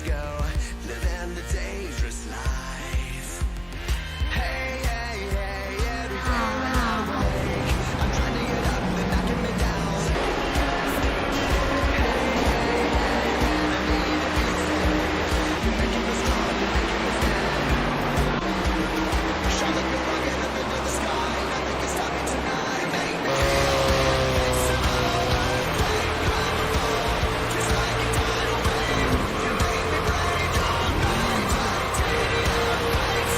go, living the dangerous life. Hey, hey, hey, every day when I wake, I'm trying to get up, they're knocking me down. Hey, hey, hey, enemy defeated. You're making me strong, you're making me stand. Shine like a rocket up into the sky, nothing can stop me tonight. Make me invincible, earthquake, powerful, just like a tidal wave. You make me brave, don't night, titanium lights,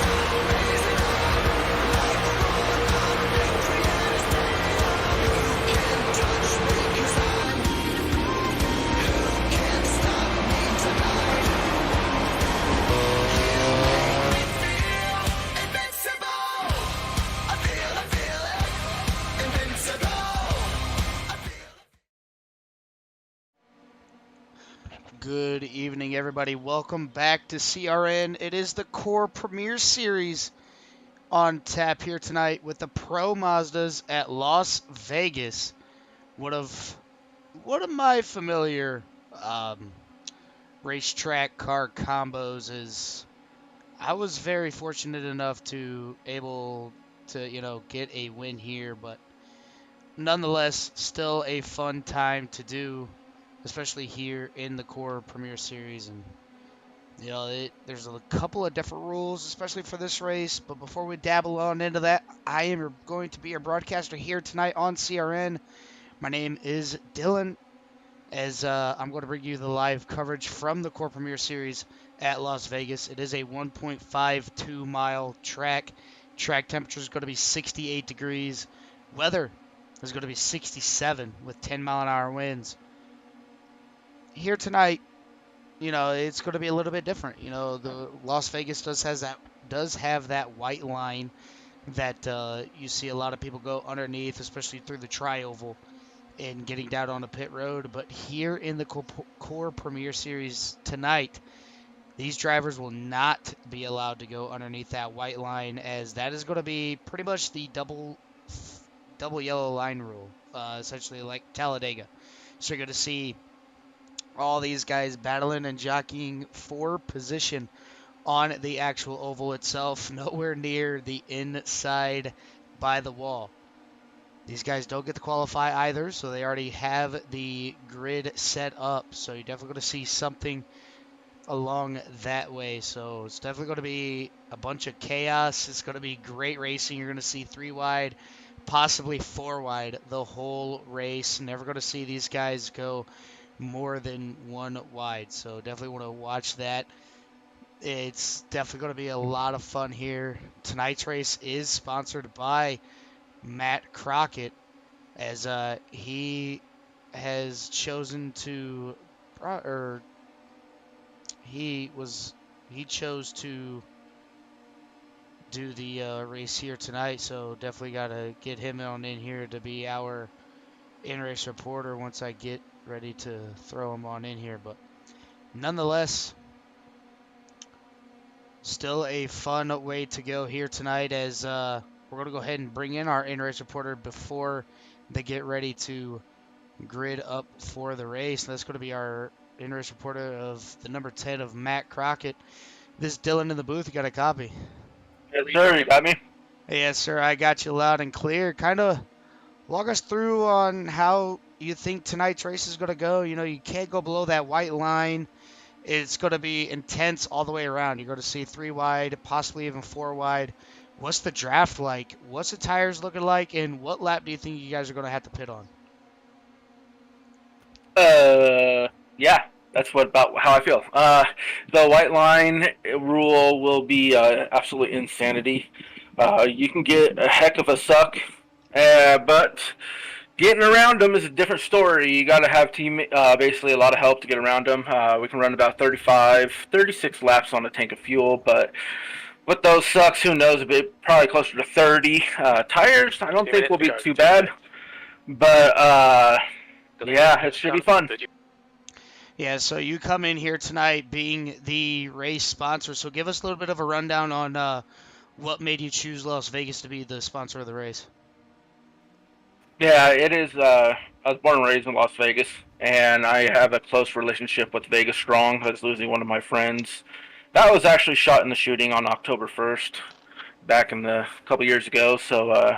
raising up like the roar of victory and its freedom. Who can touch me? 'Cause I'm who can stop me tonight? You make me feel invincible. I feel it, invincible. I feel Good evening, everybody. Welcome back to CRN. It is the Core Premier Series on tap here tonight with the Pro Mazdas at Las Vegas. One of my familiar racetrack car combos is I was very fortunate enough to able to get a win here, but nonetheless, still a fun time to do, especially here in the Core Premier Series. And there's a couple of different rules, especially for this race. But before we dabble on into that, I am going to be your broadcaster here tonight on CRN. My name is Dylan, as I'm going to bring you the live coverage from the Core Premier Series at Las Vegas. It is a 1.52 mile track. Track temperature is going to be 68 degrees. Weather is going to be 67 with 10-mile-an-hour winds. Here tonight, it's going to be a little bit different. The Las Vegas does have that white line that you see a lot of people go underneath, especially through the tri-oval and getting down on the pit road. But here in the Core Premier Series tonight, these drivers will not be allowed to go underneath that white line, as that is going to be pretty much the double yellow line rule, essentially like Talladega. So you're going to see all these guys battling and jockeying for position on the actual oval itself, nowhere near the inside by the wall. These guys don't get to qualify either, so they already have the grid set up. So you're definitely going to see something along that way. So it's definitely going to be a bunch of chaos. It's going to be great racing. You're going to see 3 wide, possibly 4 wide the whole race. Never going to see these guys go more than 1 wide. So definitely want to watch that. It's definitely going to be a lot of fun here. Tonight's race is sponsored by Matt Crockett, as he has chosen to, or he chose to do the race here tonight. So definitely got to get him on in here to be our in-race reporter once I get ready to throw him on in here. But nonetheless, still a fun way to go here tonight, as we're going to go ahead and bring in our in-race reporter before they get ready to grid up for the race. And that's going to be our in-race reporter of the number 10 of Matt Crockett. This is Dylan in the booth. You got a copy? Yes, sir. You got me? Yes, sir. I got you loud and clear. Kind of walk us through on how you think tonight's race is going to go. You can't go below that white line. It's going to be intense all the way around. You're going to see 3 wide, possibly even 4 wide. What's the draft like? What's the tires looking like? And what lap do you think you guys are going to have to pit on? Yeah, that's about how I feel. The white line rule will be absolute insanity. You can get a heck of a suck, but getting around them is a different story. You got to have basically a lot of help to get around them. We can run about 36 laps on a tank of fuel, but with those sucks, who knows, a bit, probably closer to 30. Tires, I don't think will be too bad, but yeah, it should be fun. Yeah, so you come in here tonight being the race sponsor, so give us a little bit of a rundown on what made you choose Las Vegas to be the sponsor of the race. Yeah, it is. I was born and raised in Las Vegas. and I have a close relationship with Vegas Strong. That's losing one of my friends. That was actually shot in the shooting on October 1st, back in the couple years ago. So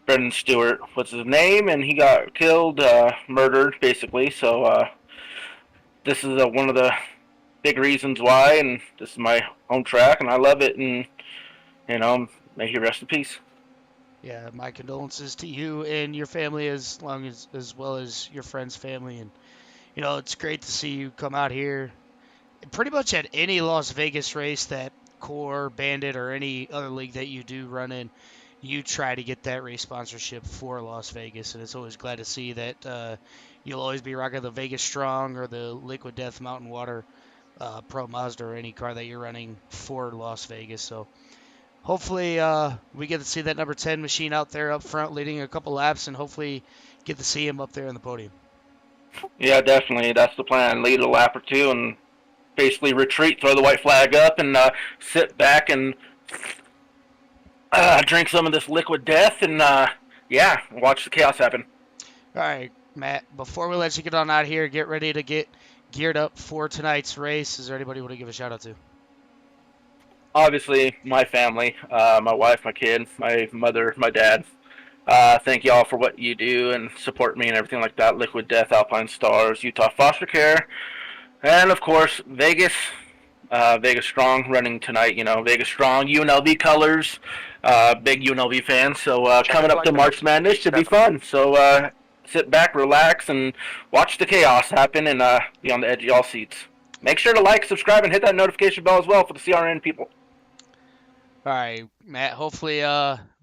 Brendan Stewart was his name, and he got killed, murdered, basically. So this is one of the big reasons why, and this is my home track, and I love it, and may he rest in peace. Yeah, my condolences to you and your family, as well as your friend's family. And it's great to see you come out here. Pretty much at any Las Vegas race that Core, Bandit, or any other league that you do run in, you try to get that race sponsorship for Las Vegas, and it's always glad to see that you'll always be rocking the Vegas Strong or the Liquid Death Mountain Water Pro Mazda or any car that you're running for Las Vegas. So hopefully we get to see that number 10 machine out there up front leading a couple laps, and hopefully get to see him up there on the podium. Yeah, definitely. That's the plan. Lead a lap or two and basically retreat, throw the white flag up, and sit back and drink some of this liquid death, and watch the chaos happen. All right, Matt, before we let you get on out here, get ready to get geared up for tonight's race. Is there anybody you want to give a shout out to? Obviously, my family, my wife, my kid, my mother, my dad. Thank y'all for what you do and support me and everything like that. Liquid Death, Alpine Stars, Utah Foster Care, and of course Vegas. Vegas Strong running tonight. Vegas Strong, UNLV colors. Big UNLV fan. So coming up to March Madness should be fun. So sit back, relax, and watch the chaos happen, and be on the edge of y'all seats. Make sure to like, subscribe, and hit that notification bell as well for the CRN people. All right, Matt. Hopefully,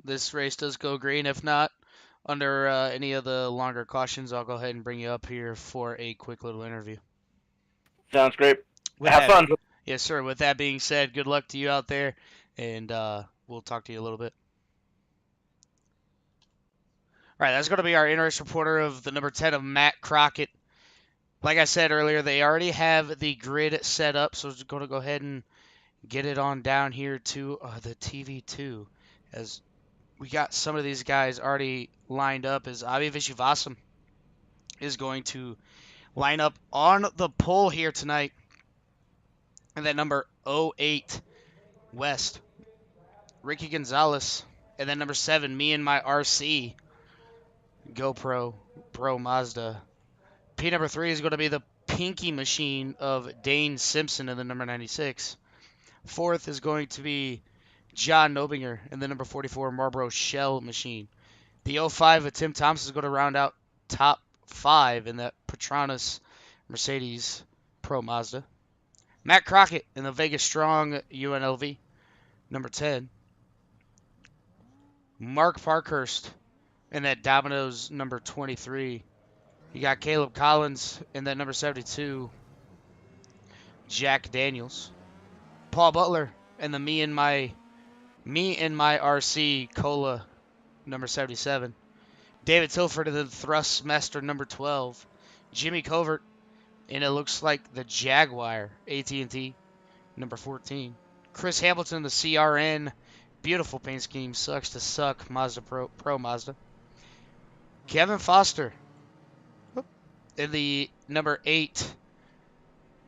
this race does go green. If not, under any of the longer cautions, I'll go ahead and bring you up here for a quick little interview. Sounds great. Have fun. Yes, sir. With that being said, good luck to you out there, and we'll talk to you a little bit. All right, that's going to be our in-race reporter of the number 10 of Matt Crockett. Like I said earlier, they already have the grid set up, so we're going to go ahead and get it on down here to the TV2, as we got some of these guys already lined up, as Avi Vishivasam is going to line up on the pole here tonight. And then number 08, West, Ricky Gonzalez. And then number 7, me and my RC, GoPro, Pro Mazda. P number 3 is going to be the Pinky Machine of Dane Simpson in the number 96. 4th is going to be John Nobinger in the number 44 Marlboro Shell Machine. The 05 of Tim Thompson is going to round out top 5 in that Petronas Mercedes Pro Mazda. Matt Crockett in the Vegas Strong UNLV, number 10. Mark Parkhurst in that Domino's number 23. You got Caleb Collins in that number 72. Jack Daniels. Paul Butler in the me and my RC Cola number 77. David Tilford in the Thrustmaster number 12. Jimmy Covert, and it looks like the Jaguar AT&T number 14. Chris Hamilton, the CRN, beautiful paint scheme, sucks to suck, Mazda Pro Mazda. Kevin Foster in the number 8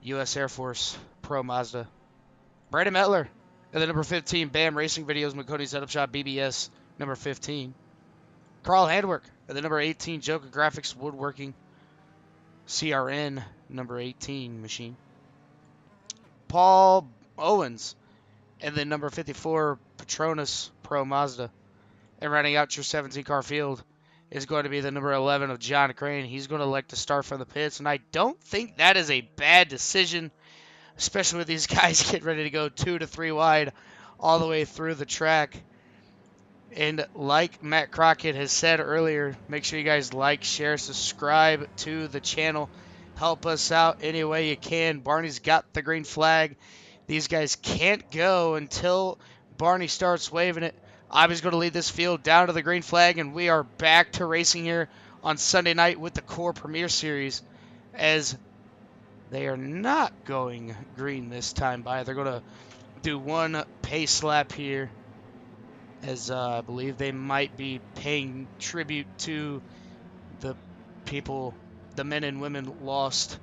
U.S. Air Force Pro Mazda. Brandon Metler in the number 15 BAM Racing Videos McCody Setup Shop BBS number 15. Carl Handwerk in the number 18 Joker Graphics Woodworking CRN number 18 machine. Paul Owens and then number 54 Petronas Pro Mazda. And rounding out your 17 car field is going to be the number 11 of John Crane. He's going to elect to start from the pits, and I don't think that is a bad decision, especially with these guys getting ready to go 2 to 3 wide all the way through the track. And like Matt Crockett has said earlier, make sure you guys like, share, subscribe to the channel. Help us out any way you can. Barney's got the green flag. These guys can't go until Barney starts waving it. Ivy's going to lead this field down to the green flag, and we are back to racing here on Sunday night with the Core Premier Series, as they are not going green this time by. They're going to do one pace lap here, as I believe they might be paying tribute to the people the men and women lost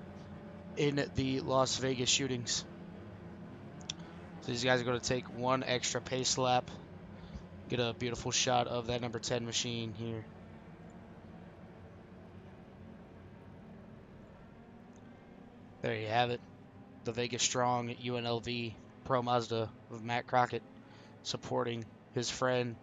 in the Las Vegas shootings. So these guys are going to take one extra pace lap. Get a beautiful shot of that number 10 machine here. There you have it. The Vegas Strong UNLV Pro Mazda of Matt Crockett supporting his friend.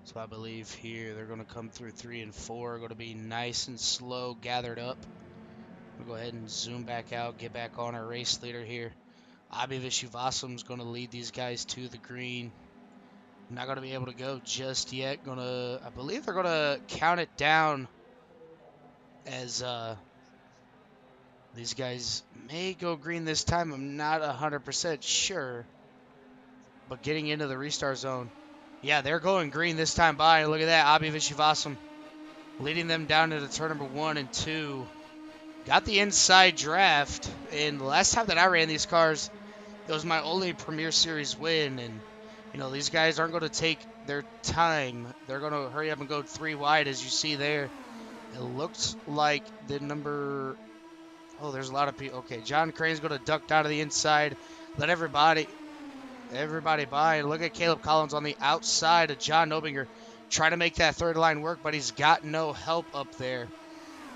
So I believe here they're going to come through 3 and 4. Going to be nice and slow, gathered up. We'll go ahead and zoom back out, get back on our race leader here. Abi Vishwasum's going to lead these guys to the green. Not going to be able to go just yet. I believe they're going to count it down as these guys may go green this time. I'm not 100% sure. But getting into the restart zone. Yeah, they're going green this time by. Look at that. Abi Vishwasum leading them down into turn number 1 and 2. Got the inside draft. And the last time that I ran these cars, it was my only Premier Series win. And, you know, these guys aren't going to take their time. They're going to hurry up and go 3 wide, as you see there. It looks like the number... Oh, there's a lot of people. Okay, John Crane's going to duck down to the inside. Let everybody by. Look at Caleb Collins on the outside of John Nobinger trying to make that third line work, but he's got no help up there,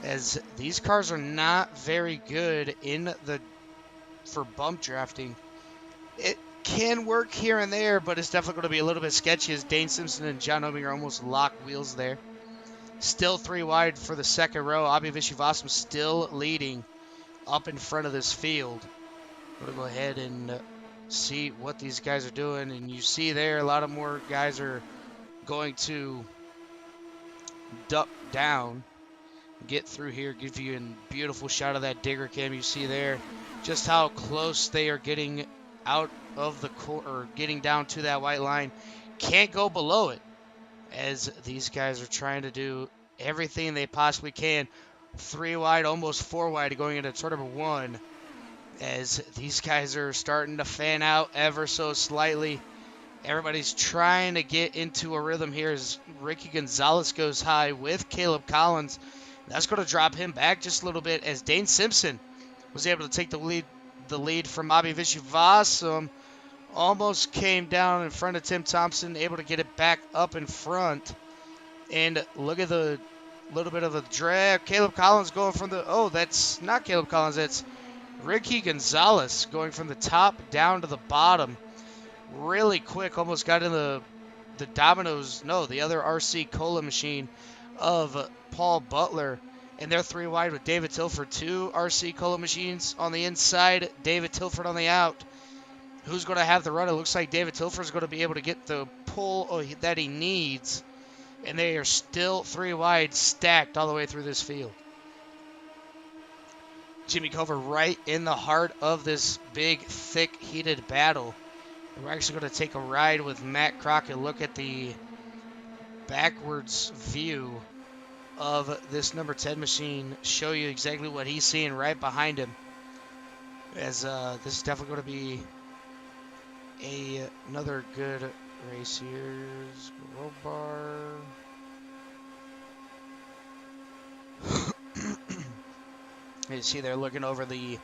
as these cars are not very good for bump drafting. It can work here and there, but it's definitely going to be a little bit sketchy, as Dane Simpson and John Nobinger almost lock wheels there. Still 3 wide for the second row. Abi Vishwasum still leading up in front of this field. We're going to go ahead and see what these guys are doing, and you see there a lot of more guys are going to duck down, get through here, give you a beautiful shot of that digger cam. You see there just how close they are getting out of the or getting down to that white line. Can't go below it, as these guys are trying to do everything they possibly can. 3 wide, almost 4 wide going into turn number 1. As these guys are starting to fan out ever so slightly. Everybody's trying to get into a rhythm here as Ricky Gonzalez goes high with Caleb Collins. That's going to drop him back just a little bit, as Dane Simpson was able to take the lead from Abi Vishwasum. Almost came down in front of Tim Thompson, able to get it back up in front. And look at the little bit of a drag. Caleb Collins going from the... Oh, that's not Caleb Collins. That's Ricky Gonzalez going from the top down to the bottom. Really quick. Almost got in the Domino's... No, the other RC Cola machine of Paul Butler. And they're 3 wide with David Tilford. 2 RC Cola machines on the inside. David Tilford on the out. Who's going to have the run? It looks like David Tilford's going to be able to get the pull that he needs. And they are still 3 wide, stacked all the way through this field. Jimmy Cover right in the heart of this big, thick, heated battle. And we're actually going to take a ride with Matt Crockett. Look at the backwards view of this number 10 machine. Show you exactly what he's seeing right behind him. As this is definitely going to be another good race here. Roll bar. You see they're looking over the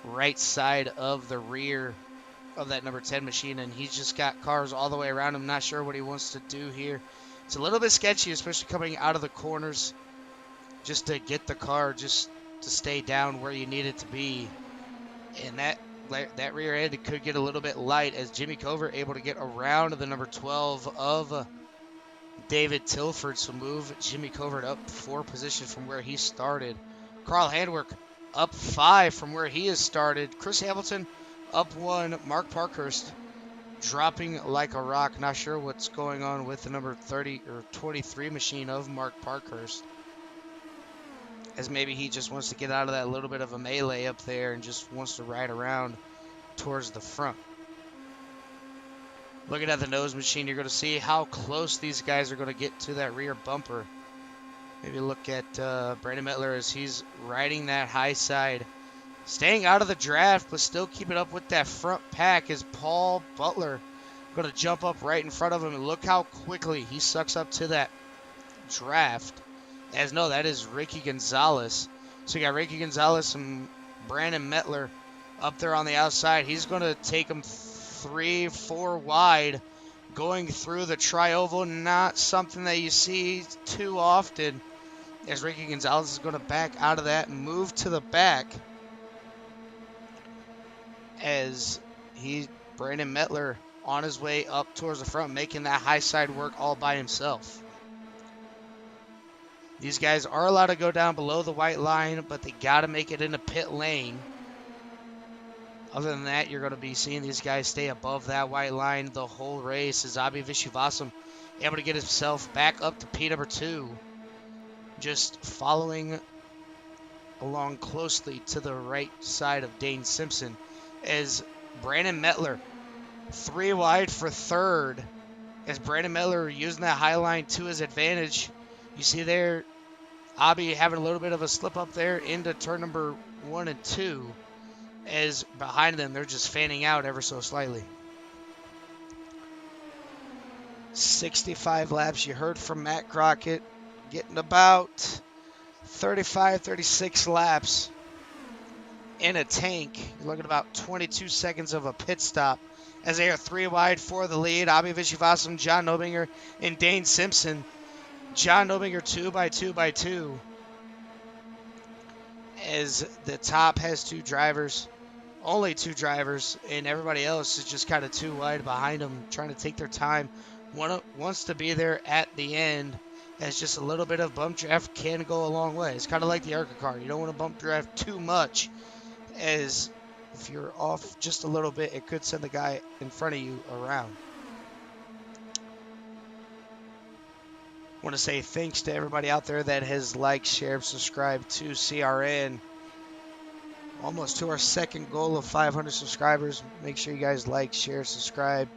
right side of the rear of that number 10 machine, and he's just got cars all the way around him. Not sure what he wants to do here. It's a little bit sketchy, especially coming out of the corners, just to get the car just to stay down where you need it to be. And that rear end could get a little bit light, as Jimmy Cover able to get around the number 12 of David Tilford. So move Jimmy Cover up 4 positions from where he started. Carl Handwerk up 5 from where he has started. Chris Hamilton up 1. Mark Parkhurst dropping like a rock. Not sure what's going on with the number 30 or 23 machine of Mark Parkhurst, as maybe he just wants to get out of that little bit of a melee up there and just wants to ride around towards the front. Looking at the nose machine, you're going to see how close these guys are going to get to that rear bumper. Maybe look at Brandon Mettler as he's riding that high side. Staying out of the draft, but still keeping up with that front pack is Paul Butler. Going to jump up right in front of him, and look how quickly he sucks up to that draft. As no, that is Ricky Gonzalez. So you got Ricky Gonzalez and Brandon Mettler up there on the outside. He's going to take him 3-4 wide, going through the tri-oval. Not something that you see too often, as Ricky Gonzalez is going to back out of that and move to the back, as Brandon Mettler on his way up towards the front, making that high side work all by himself. These guys are allowed to go down below the white line, but they got to make it into pit lane. Other than that, you're going to be seeing these guys stay above that white line the whole race, as Abhi Vishwasam able to get himself back up to P2, just following along closely to the right side of Dane Simpson, as Brandon Mettler 3 wide for third, as Brandon Mettler using that high line to his advantage. You see there, Abhi having a little bit of a slip up there into turn number 1 and 2, as behind them they're just fanning out ever so slightly. 65 laps. You heard from Matt Crockett, getting about 35, 36 laps in a tank. You're looking at about 22 seconds of a pit stop, as they are 3 wide for the lead. Abhi Vishwasam, John Nobinger, and Dane Simpson. John Nobinger 2x2x2, as the top has 2 drivers, only 2 drivers, and everybody else is just kind of 2 wide behind them, trying to take their time. One wants to be there at the end, as just a little bit of bump draft can go a long way. It's kind of like the ARCA car. You don't want to bump draft too much, as if you're off just a little bit, it could send the guy in front of you around. Want to say thanks to everybody out there that has liked, shared, subscribed to CRN. Almost to our second goal of 500 subscribers. Make sure you guys like, share, subscribe.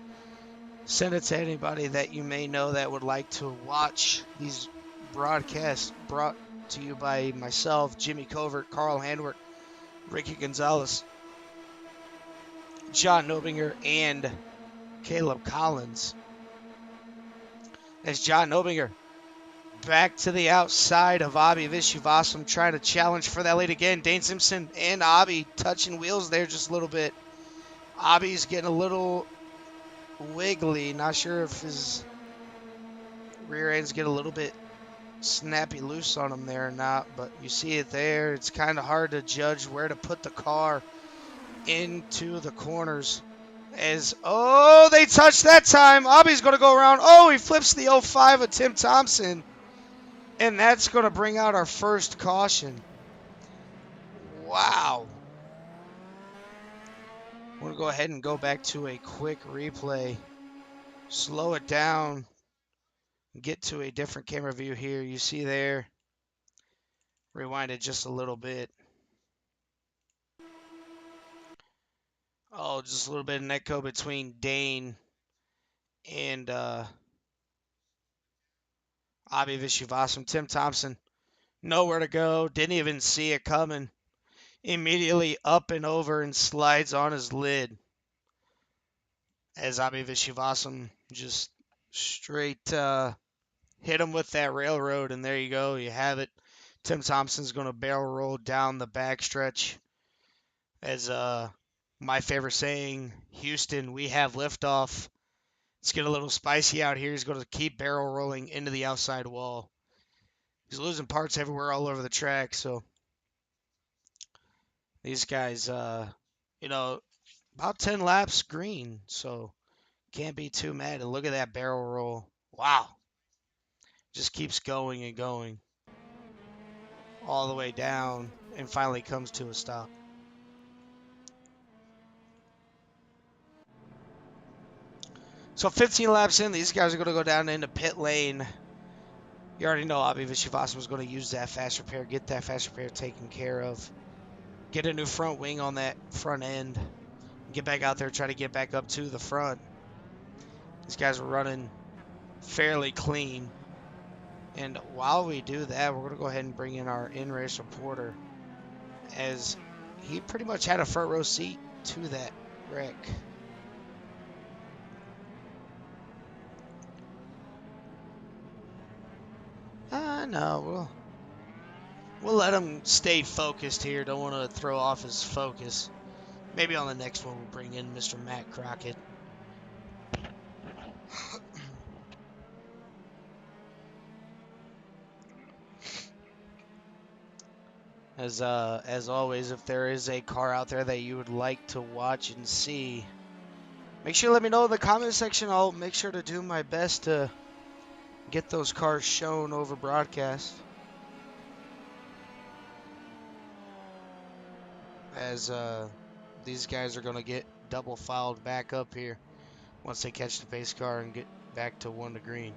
Send it to anybody that you may know that would like to watch these broadcasts brought to you by myself, Jimmy Covert, Carl Handwerk, Ricky Gonzalez, John Nobinger, and Caleb Collins. As John Nobinger back to the outside of Abhi Vishwasam, trying to challenge for that lead again. Dane Simpson and Abhi touching wheels there just a little bit. Abhi's getting a little wiggly. Not sure if his rear ends get a little bit snappy loose on him there or not, but you see it there. It's kind of hard to judge where to put the car into the corners. As, oh, they touched that time. Abhi's going to go around. Oh, he flips the 05 of Tim Thompson. And that's going to bring out our first caution. Wow. I'm going to go ahead and go back to a quick replay. Slow it down. Get to a different camera view here. You see there. Rewind it just a little bit. Oh, just a little bit of netco between Dane and Abhi Vishwasam. Tim Thompson, nowhere to go. Didn't even see it coming. Immediately up and over and slides on his lid, as Abhi Vishwasam just straight hit him with that railroad, and there you go. You have it. Tim Thompson's going to barrel roll down the backstretch. As my favorite saying, Houston, we have liftoff. Let's get a little spicy out here. He's going to keep barrel rolling into the outside wall. He's losing parts everywhere all over the track, so these guys, about 10 laps green, so can't be too mad. And look at that barrel roll. Wow. Just keeps going and going all the way down and finally comes to a stop. So 15 laps in, these guys are going to go down into pit lane. You already know Abhi Vishwasam was going to use that fast repair, get that fast repair taken care of, get a new front wing on that front end, get back out there, try to get back up to the front. These guys are running fairly clean. And while we do that, we're going to go ahead and bring in our in-race reporter, as he pretty much had a front row seat to that wreck. No, we'll let him stay focused here. Don't want to throw off his focus. Maybe on the next one we'll bring in Mr. Matt Crockett. As always, if there is a car out there that you would like to watch and see, make sure to let me know in the comment section. I'll make sure to do my best to get those cars shown over broadcast. As these guys are going to get double filed back up here once they catch the pace car and get back to 1 to green.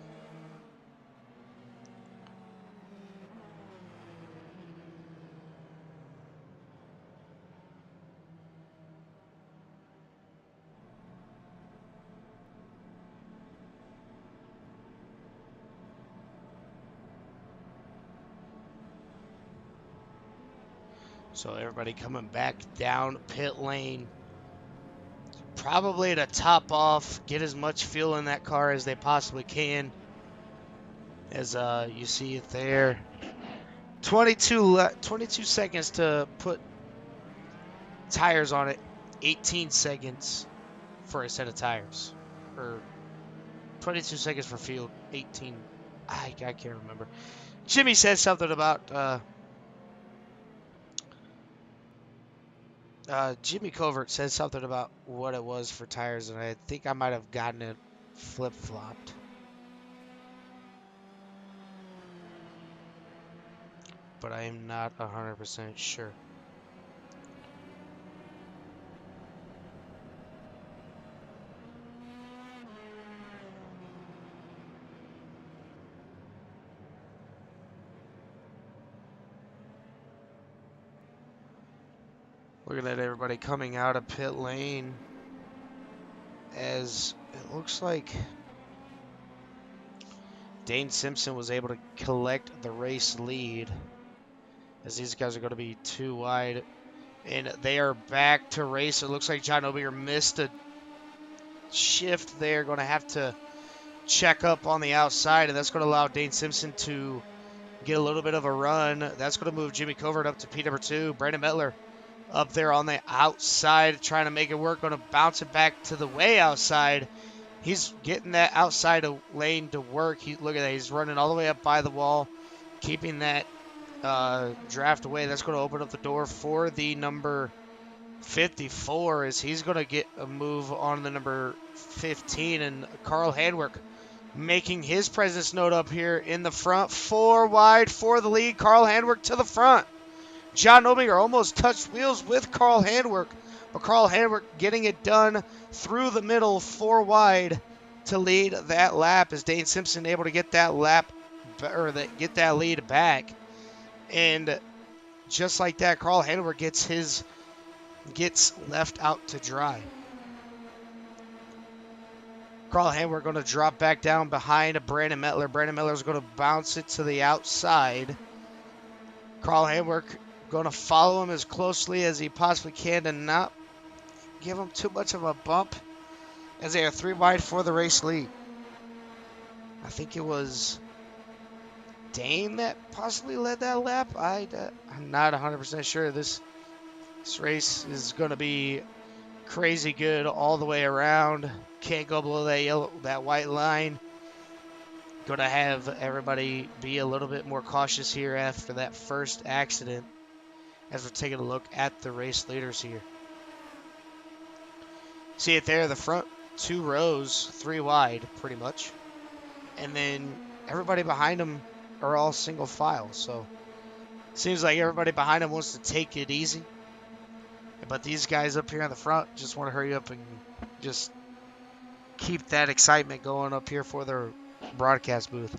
So everybody coming back down pit lane. Probably to top off, get as much fuel in that car as they possibly can. As you see it there. 22 seconds to put tires on it. 18 seconds for a set of tires. Or 22 seconds for field. 18. I can't remember. Jimmy said something about... Jimmy Covert said something about what it was for tires, and I think I might have gotten it flip-flopped. But I am not 100% sure. Look at that, everybody coming out of pit lane. As it looks like Dane Simpson was able to collect the race lead. As these guys are going to be too wide. And they are back to race. It looks like John Obinger missed a shift there. Going to have to check up on the outside. And that's going to allow Dane Simpson to get a little bit of a run. That's going to move Jimmy Covert up to P number 2. Brandon Mettler up there on the outside, trying to make it work. Going to bounce it back to the way outside. He's getting that outside lane to work. Look at that. He's running all the way up by the wall, keeping that draft away. That's going to open up the door for the number 54, as he's going to get a move on the number 15. And Carl Handwerk making his presence known up here in the front. 4 wide for the lead. Carl Handwerk to the front. John Obinger almost touched wheels with Carl Handwerk, but Carl Handwerk getting it done through the middle, 4 wide to lead that lap, as Dane Simpson able to get that lap, or get that lead back. And just like that, Carl Handwerk gets left out to dry. Carl Handwerk going to drop back down behind Brandon Mettler. Brandon Mettler is going to bounce it to the outside. Carl Handwerk going to follow him as closely as he possibly can to not give him too much of a bump, as they are 3 wide for the race lead. I think it was Dane that possibly led that lap. I'm not 100% sure. This race is going to be crazy good all the way around. Can't go below that white line. Going to have everybody be a little bit more cautious here after that first accident, as we're taking a look at the race leaders here. See it there, the front 2 rows, 3 wide, pretty much. And then everybody behind them are all single file. So seems like everybody behind them wants to take it easy. But these guys up here in the front just want to hurry up and just keep that excitement going up here for their broadcast booth.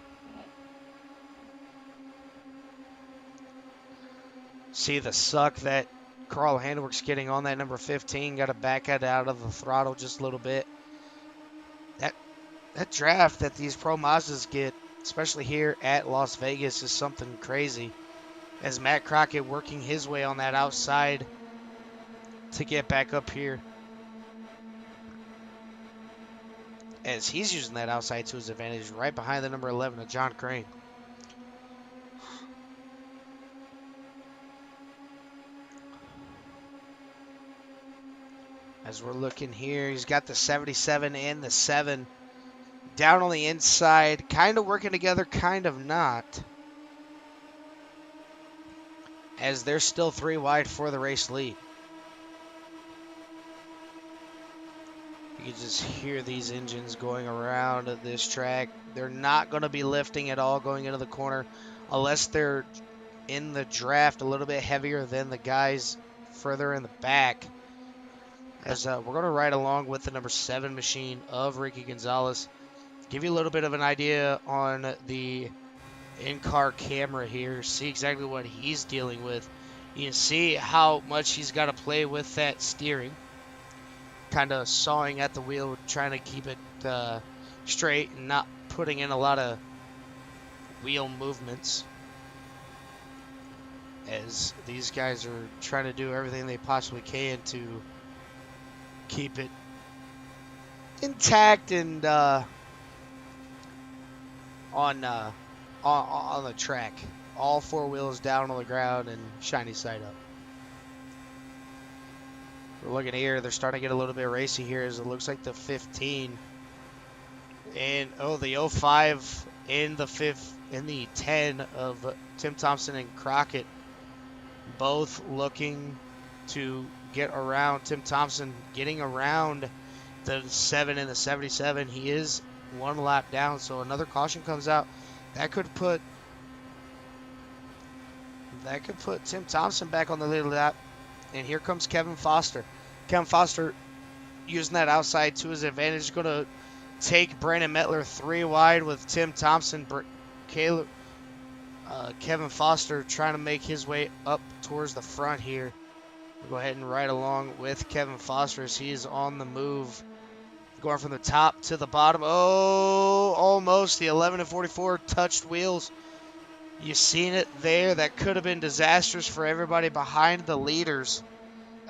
See the suck that Carl Handwerk's getting on that number 15. Got to back it out of the throttle just a little bit. That That draft that these Pro Mazdas get, especially here at Las Vegas, is something crazy. As Matt Crockett working his way on that outside to get back up here. As he's using that outside to his advantage, right behind the number 11 of John Crane. As we're looking here, he's got the 77 and the 7 down on the inside, kind of working together, kind of not. As they're still 3 wide for the race lead. You can just hear these engines going around this track. They're not going to be lifting at all going into the corner unless they're in the draft a little bit heavier than the guys further in the back. As we're going to ride along with the number 7 machine of Ricky Gonzalez. Give you a little bit of an idea on the in-car camera here. See exactly what he's dealing with. You can see how much he's got to play with that steering. Kind of sawing at the wheel, trying to keep it straight and not putting in a lot of wheel movements. As these guys are trying to do everything they possibly can to keep it intact and on the track. All 4 wheels down on the ground and shiny side up. We're looking here. They're starting to get a little bit racy here as it looks like the 15 and the 05 and the 10 of Tim Thompson and Crockett both looking to get around. Tim Thompson getting around the 7 and the 77. He is 1 lap down, so another caution comes out. That could put Tim Thompson back on the lead lap. And here comes Kevin Foster. Kevin Foster using that outside to his advantage. Going to take Brandon Mettler 3 wide with Tim Thompson. Kevin Foster trying to make his way up towards the front here. We'll go ahead and ride along with Kevin Foster as he is on the move. Going from the top to the bottom. Oh, almost. The 11 and 44 touched wheels. You seen it there. That could have been disastrous for everybody behind the leaders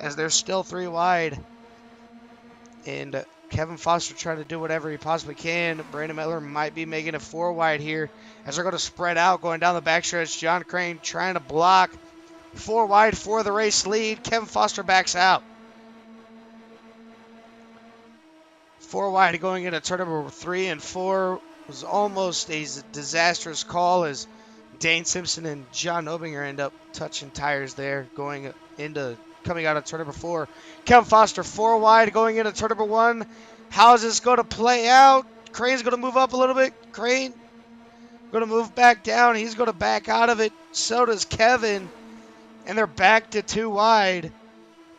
as they're still 3 wide. And Kevin Foster trying to do whatever he possibly can. Brandon Mettler might be making it 4 wide here as they're going to spread out going down the backstretch. John Crane trying to block 4 wide for the race lead. Kevin Foster backs out. 4 wide going into turn number 3 and 4 was almost a disastrous call as Dane Simpson and John Obinger end up touching tires there coming out of turn number 4. Kevin Foster 4 wide going into turn number 1. How is this going to play out? Crane's going to move up a little bit. Crane going to move back down. He's going to back out of it. So does Kevin. And they're back to 2 wide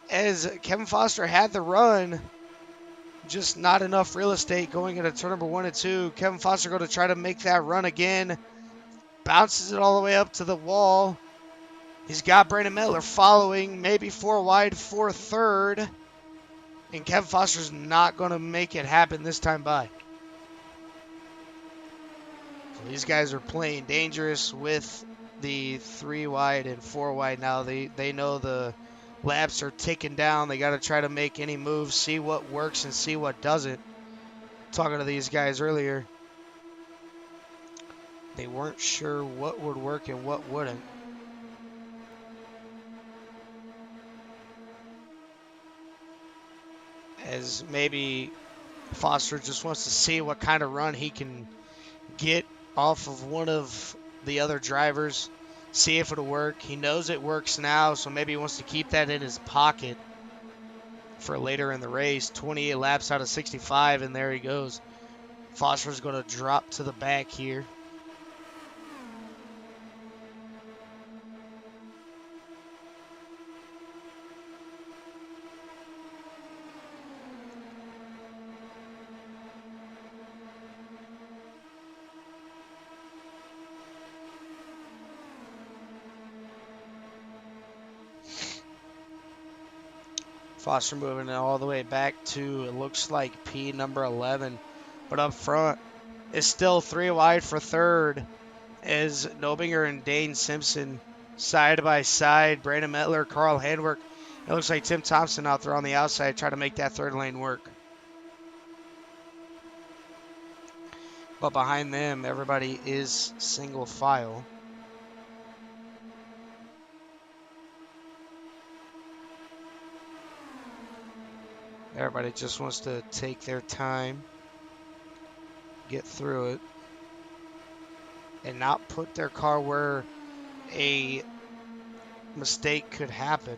as Kevin Foster had the run. Just not enough real estate going into turn number 1 and 2. Kevin Foster going to try to make that run again. Bounces it all the way up to the wall. He's got Brandon Mettler following, maybe 4 wide for 3rd. And Kevin Foster's not going to make it happen this time by. So these guys are playing dangerous with the 3 wide and 4 wide now. They know the laps are ticking down. They got to try to make any moves, see what works and see what doesn't. Talking to these guys earlier, they weren't sure what would work and what wouldn't. As maybe Foster just wants to see what kind of run he can get off of one of the other drivers, see if it'll work. He knows it works now, so maybe he wants to keep that in his pocket for later in the race. 28 laps out of 65, and there he goes. Foster's going to drop to the back here. Foster moving all the way back to, it looks like P number 11 But up front is still 3 wide for third as Nobinger and Dane Simpson side by side. Brandon Metler, Carl Handwerk. It looks like Tim Thompson out there on the outside trying to make that third lane work. But behind them, everybody is single file. Everybody just wants to take their time, get through it, and not put their car where a mistake could happen.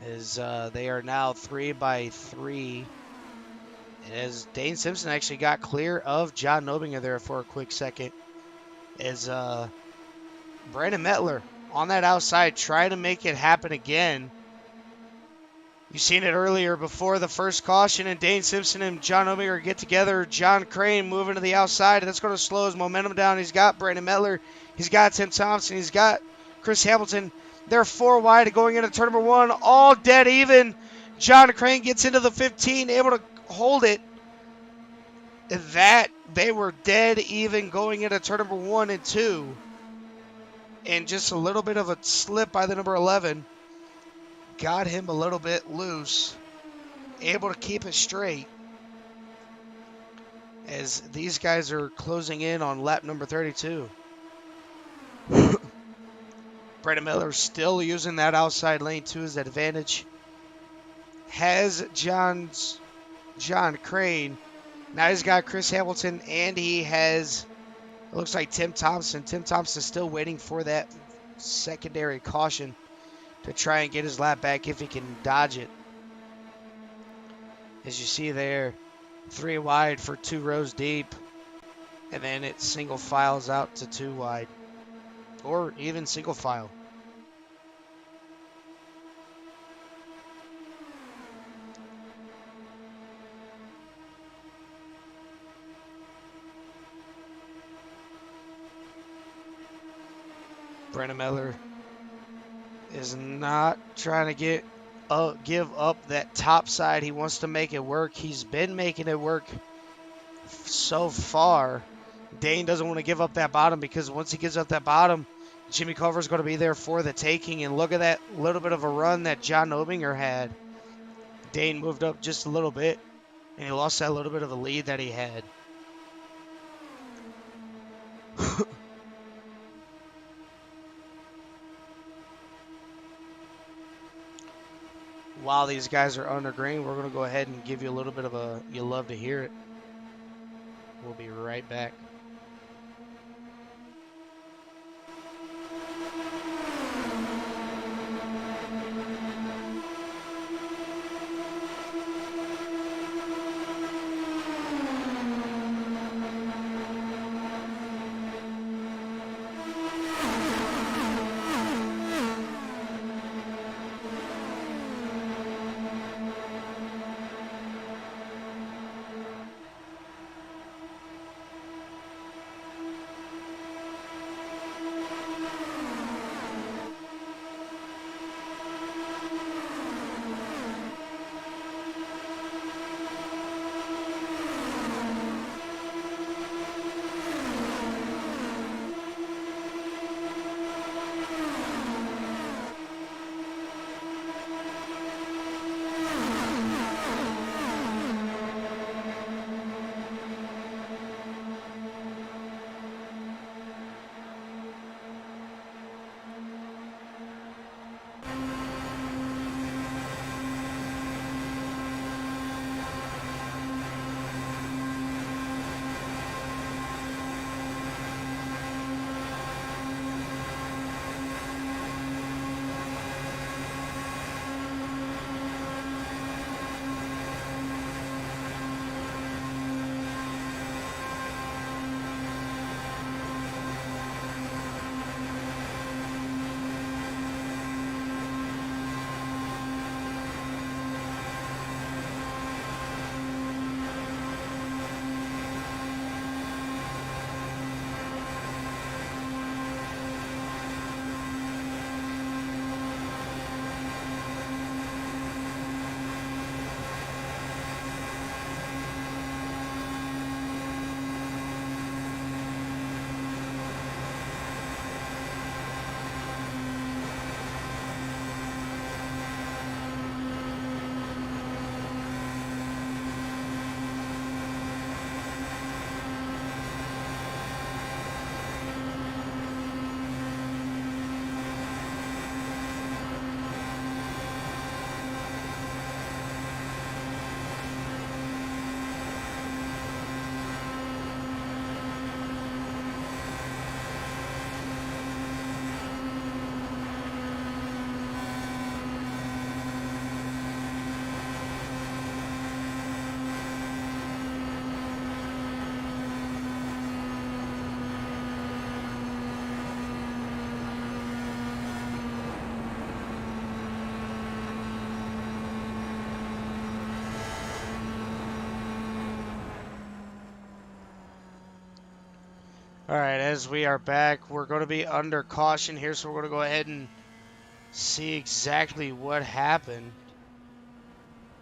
As they are now 3 by 3. As Dane Simpson actually got clear of John Nobinger there for a quick second. As Brandon Metler on that outside trying to make it happen again. You've seen it earlier before the first caution, and Dane Simpson and John Nobinger get together. John Crane moving to the outside. That's going to slow his momentum down. He's got Brandon Metler. He's got Tim Thompson. He's got Chris Hamilton. They're 4 wide going into turn number 1. All dead even. John Crane gets into the 15, able to hold it. That they were dead even going into turn number 1 and 2. And just a little bit of a slip by the number 11. Got him a little bit loose. Able to keep it straight. As these guys are closing in on lap number 32. Brandon Miller still using that outside lane to his advantage. Has John Crane. Now he's got Chris Hamilton, and he has, it looks like Tim Thompson. Tim Thompson still waiting for that secondary caution to try and get his lap back if he can dodge it. As you see there, 3 wide for 2 rows deep. And then it single files out to 2 wide. Or even single file. Brandon Miller is not trying to give up that top side. He wants to make it work. He's been making it work so far. Dane doesn't want to give up that bottom, because once he gives up that bottom, Jimmy Culver's going to be there for the taking. And look at that little bit of a run that John Nobinger had. Dane moved up just a little bit, and he lost that little bit of a lead that he had. While these guys are under green, we're going to go ahead and give you a little bit of a "you love to hear it." We'll be right back. All right, as we are back, we're going to be under caution here, so we're going to go ahead and see exactly what happened.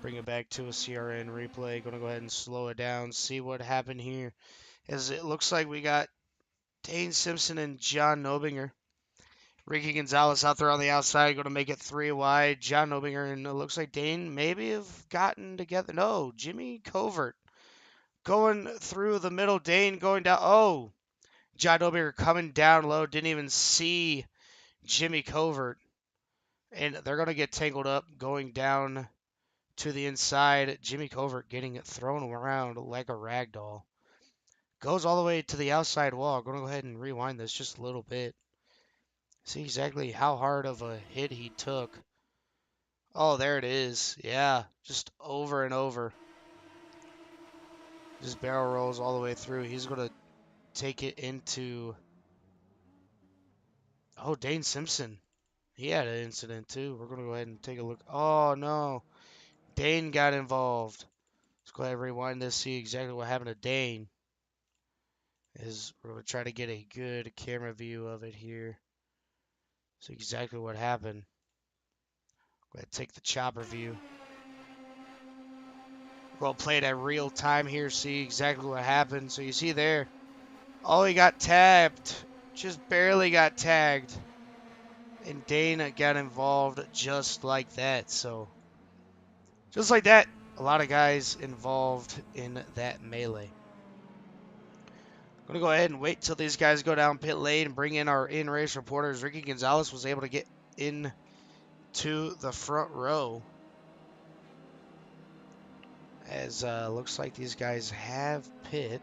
Bring it back to a CRN replay. Going to go ahead and slow it down, see what happened here. As it looks like we got Dane Simpson and John Nobinger. Ricky Gonzalez out there on the outside, going to make it 3 wide. John Nobinger, and it looks like Dane maybe have gotten together. No, Jimmy Covert going through the middle. Dane going down. Oh, John Nobinger coming down low. Didn't even see Jimmy Covert. And they're going to get tangled up going down to the inside. Jimmy Covert getting it thrown around like a rag doll. Goes all the way to the outside wall. Going to go ahead and rewind this just a little bit. See exactly how hard of a hit he took. Oh, there it is. Yeah, just over and over. Just barrel rolls all the way through. He's going to take it into... Oh, Dane Simpson. He had an incident too. We're going to go ahead and take a look. Oh, no. Dane got involved. Let's go ahead and rewind this, see exactly what happened to Dane. We're going to try to get a good camera view of it here. See exactly what happened. Go ahead and take the chopper view. We're going to play it at real time here, see exactly what happened. So you see there, oh, he got tagged. Just barely got tagged. And Dane got involved just like that. So, just like that, a lot of guys involved in that melee. I'm going to go ahead and wait till these guys go down pit lane and bring in our in-race reporters. Ricky Gonzalez was able to get in to the front row. As looks like these guys have pit.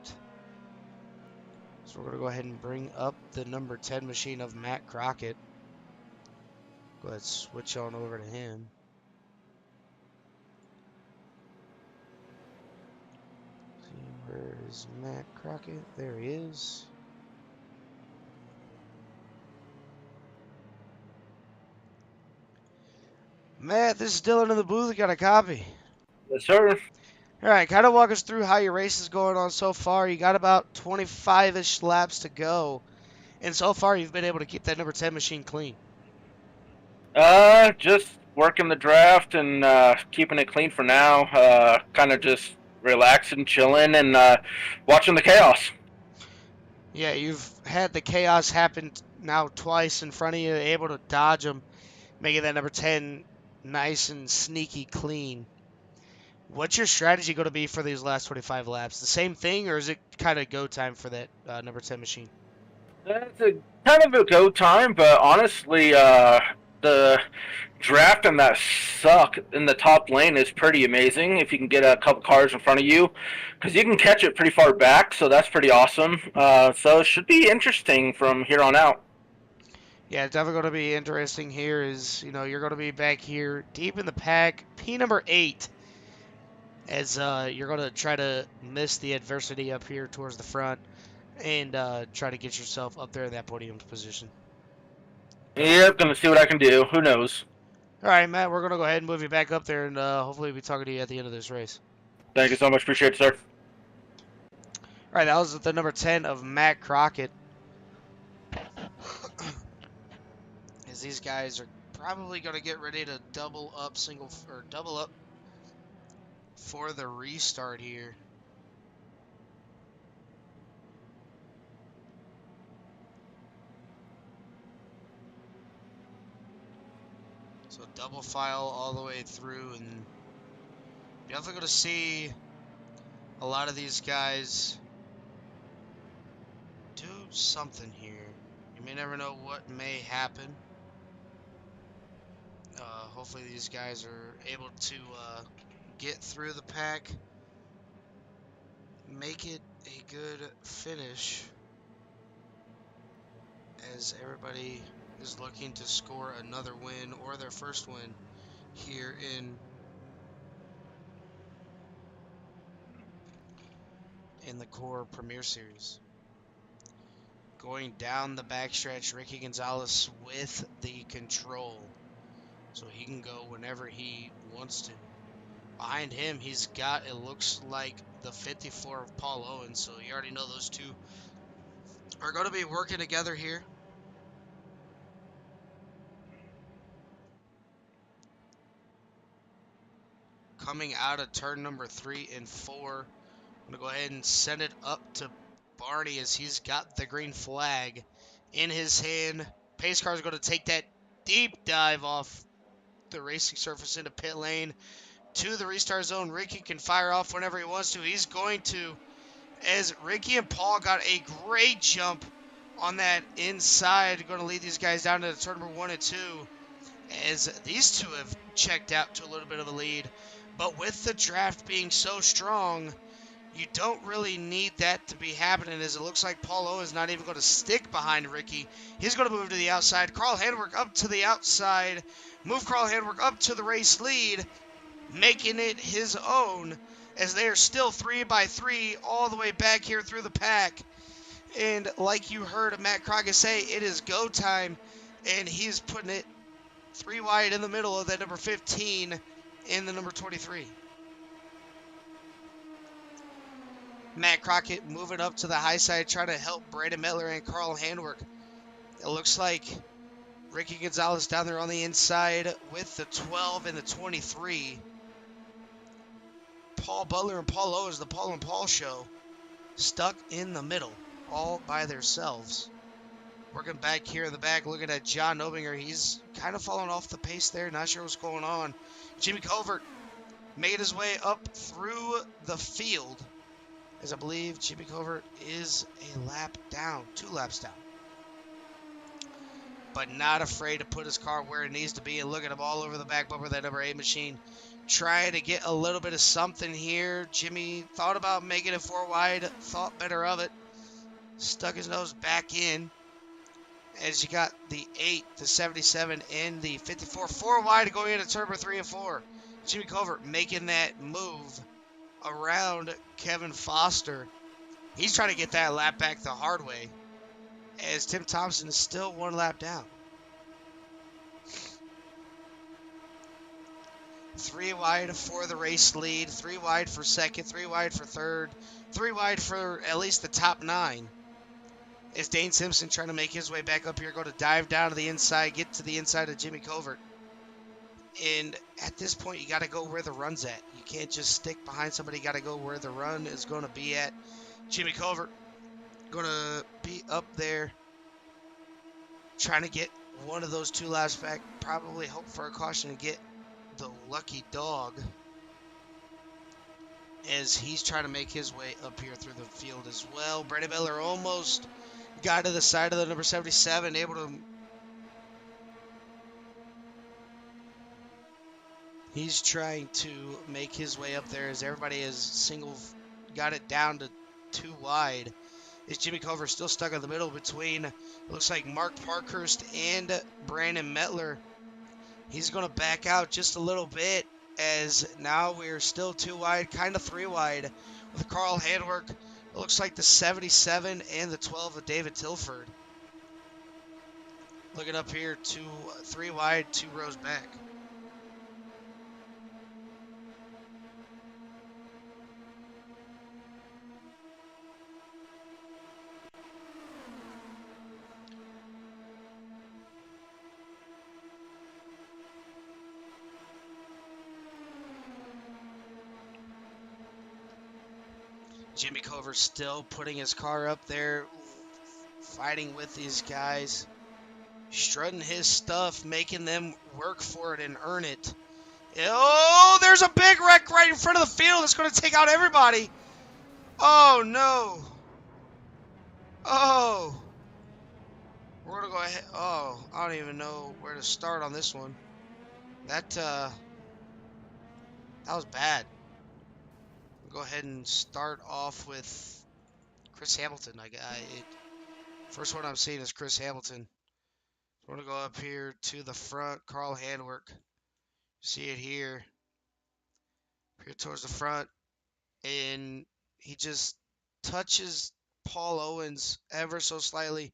So we're going to go ahead and bring up the number 10 machine of Matt Crockett. Go ahead and switch on over to him. See, where is Matt Crockett? There he is. Matt, this is Dylan in the booth. Got a copy. Yes, sir. All right, kind of walk us through how your race is going on so far. You got about 25-ish laps to go. And so far, you've been able to keep that number 10 machine clean. Just working the draft and keeping it clean for now. Kind of just relaxing, chilling, and watching the chaos. Yeah, you've had the chaos happen now twice in front of you, able to dodge them, making that number 10 nice and sneaky clean. What's your strategy going to be for these last 25 laps? The same thing, or is it kind of go time for that number 10 machine? It's a kind of a go time, but honestly, the draft and that suck in the top lane is pretty amazing if you can get a couple cars in front of you, because you can catch it pretty far back, so that's pretty awesome. So it should be interesting from here on out. Yeah, it's definitely going to be interesting here is, you're going to be back here deep in the pack, P number 8, as you're going to try to miss the adversity up here towards the front and try to get yourself up there in that podium position. Yep, gonna see what I can do. Who knows? All right, Matt, we're going to go ahead and move you back up there, and hopefully we'll be talking to you at the end of this race. Thank you so much. Appreciate it, sir. All right, that was the number 10 of Matt Crockett. As these guys are probably going to get ready to double up for the restart here. So double file all the way through, and you're definitely going to see a lot of these guys do something here. You may never know what may happen. Hopefully these guys are able to get through the pack, make it a good finish, as everybody is looking to score another win or their first win here in the Core Premier Series. Going down the backstretch, Ricky Gonzalez with the control, so he can go whenever he wants to. Behind him, he's got, it looks like, the 54 of Paul Owens, so you already know those two are going to be working together here. Coming out of turn number 3 and 4. I'm going to go ahead and send it up to Barney as he's got the green flag in his hand. Pace car is going to take that deep dive off the racing surface into pit lane to the restart zone. Ricky can fire off whenever he wants to. He's going to, as Ricky and Paul got a great jump on that inside, going to lead these guys down to turn number 1 and 2, as these two have checked out to a little bit of a lead. But with the draft being so strong, you don't really need that to be happening, as it looks like Paul Owen's not even going to stick behind Ricky. He's going to move to the outside. Carl Handwork up to the outside. Move Carl Handwork up to the race lead, making it his own, as they are still 3x3 all the way back here through the pack. And like you heard Matt Crockett say, it is go time, and he's putting it 3 wide in the middle of that number 15 and the number 23. Matt Crockett moving up to the high side, trying to help Brandon Mettler and Carl Handwork. It looks like Ricky Gonzalez down there on the inside with the 12 and the 23. Paul Butler and Paul Owens, the Paul and Paul show, stuck in the middle, all by themselves. Working back here in the back, looking at John Obinger. He's kind of falling off the pace there, not sure what's going on. Jimmy Covert made his way up through the field, as I believe Jimmy Covert is a lap down, 2 laps down. But not afraid to put his car where it needs to be, and look at him all over the back bumper of that number 8 machine. Trying to get a little bit of something here. Jimmy thought about making it 4 wide, thought better of it. Stuck his nose back in, as you got the 8, the 77, and the 54. 4 wide going into turn number 3 and 4. Jimmy Covert making that move around Kevin Foster. He's trying to get that lap back the hard way, as Tim Thompson is still 1 lap down. 3 wide for the race lead, 3 wide for second, 3 wide for third, 3 wide for at least the top 9. As Dane Simpson trying to make his way back up here, go to dive down to the inside, get to the inside of Jimmy Covert. And at this point, you got to go where the run's at. You can't just stick behind somebody. You got to go where the run is going to be at. Jimmy Covert going to be up there trying to get one of those 2 laps back. Probably hope for a caution and get the lucky dog, as he's trying to make his way up here through the field as well. Brandon Miller almost got to the side of the number 77, able to... He's trying to make his way up there, as everybody has got it down to 2 wide. Is Jimmy Covert still stuck in the middle between, looks like Mark Parkhurst and Brandon Mettler. He's going to back out just a little bit, as now we're still 2 wide, kind of 3 wide, with Carl Handwork. It looks like the 77 and the 12 of David Tilford. Looking up here, 3 wide, 2 rows back. Jimmy Covert still putting his car up there, fighting with these guys, strutting his stuff, making them work for it and earn it. Oh, there's a big wreck right in front of the field. It's going to take out everybody. Oh, no. Oh. We're going to go ahead. Oh, I don't even know where to start on this one. That was bad. Go ahead and start off with Chris Hamilton. First one I'm seeing is Chris Hamilton. I'm going to go up here to the front. Carl Handwork. See it here. Here towards the front. And he just touches Paul Owens ever so slightly.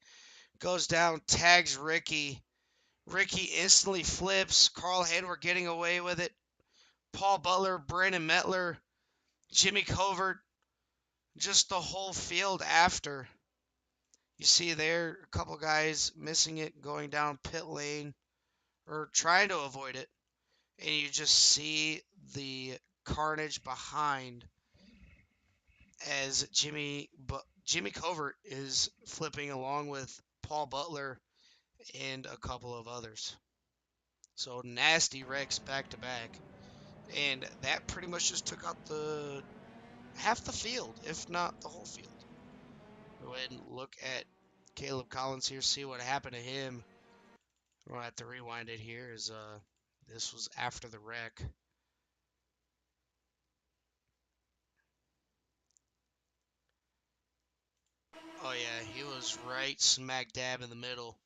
Goes down, tags Ricky. Ricky instantly flips. Carl Handwork getting away with it. Paul Butler, Brandon Mettler, Jimmy Covert, just the whole field after You see there a couple guys missing it going down pit lane or trying to avoid it, and you just see the carnage behind as Jimmy Covert is flipping along with Paul Butler and a couple of others. So nasty wrecks back to back, and that pretty much just took out the half the field, if not the whole field. Go ahead and look at Caleb Collins here, see what happened to him. We'll have to rewind it here, as this was after the wreck. Oh yeah, he was right smack dab in the middle.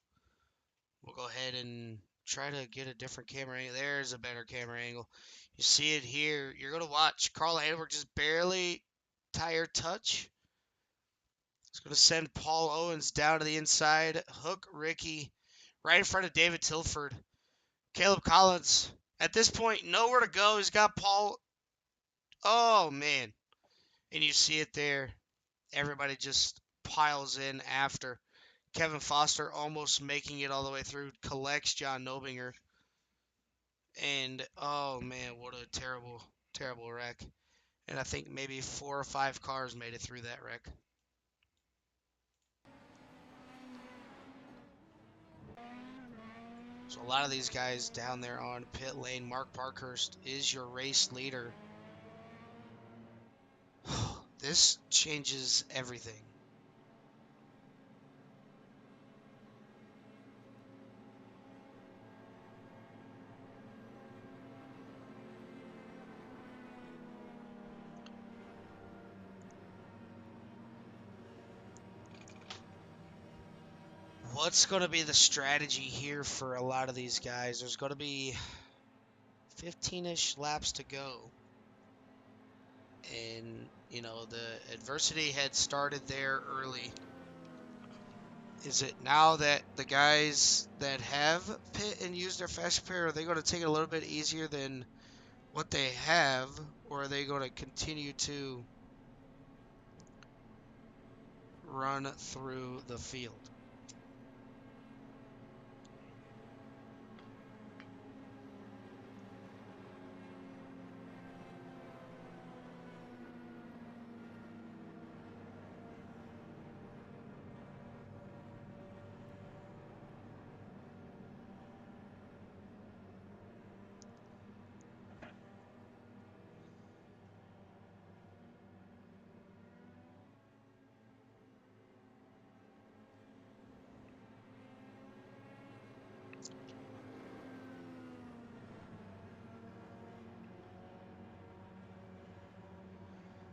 We'll go ahead and try to get a different camera angle. There's a better camera angle. You see it here. You're going to watch Carl Hayward just barely tire touch. It's going to send Paul Owens down to the inside. Hook Ricky right in front of David Tilford. Caleb Collins, at this point, nowhere to go. He's got Paul. Oh, man. And you see it there. Everybody just piles in after. Kevin Foster almost making it all the way through. Collects John Nobinger. And, oh, man, what a terrible, terrible wreck. And I think maybe 4 or 5 cars made it through that wreck. So a lot of these guys down there on pit lane. Mark Parkhurst is your race leader. This changes everything. What's going to be the strategy here for a lot of these guys? There's going to be 15-ish laps to go. And, you know, the adversity had started there early. Is it now that the guys that have pit and use their fast repair, are they going to take it a little bit easier than what they have? Or are they going to continue to run through the field?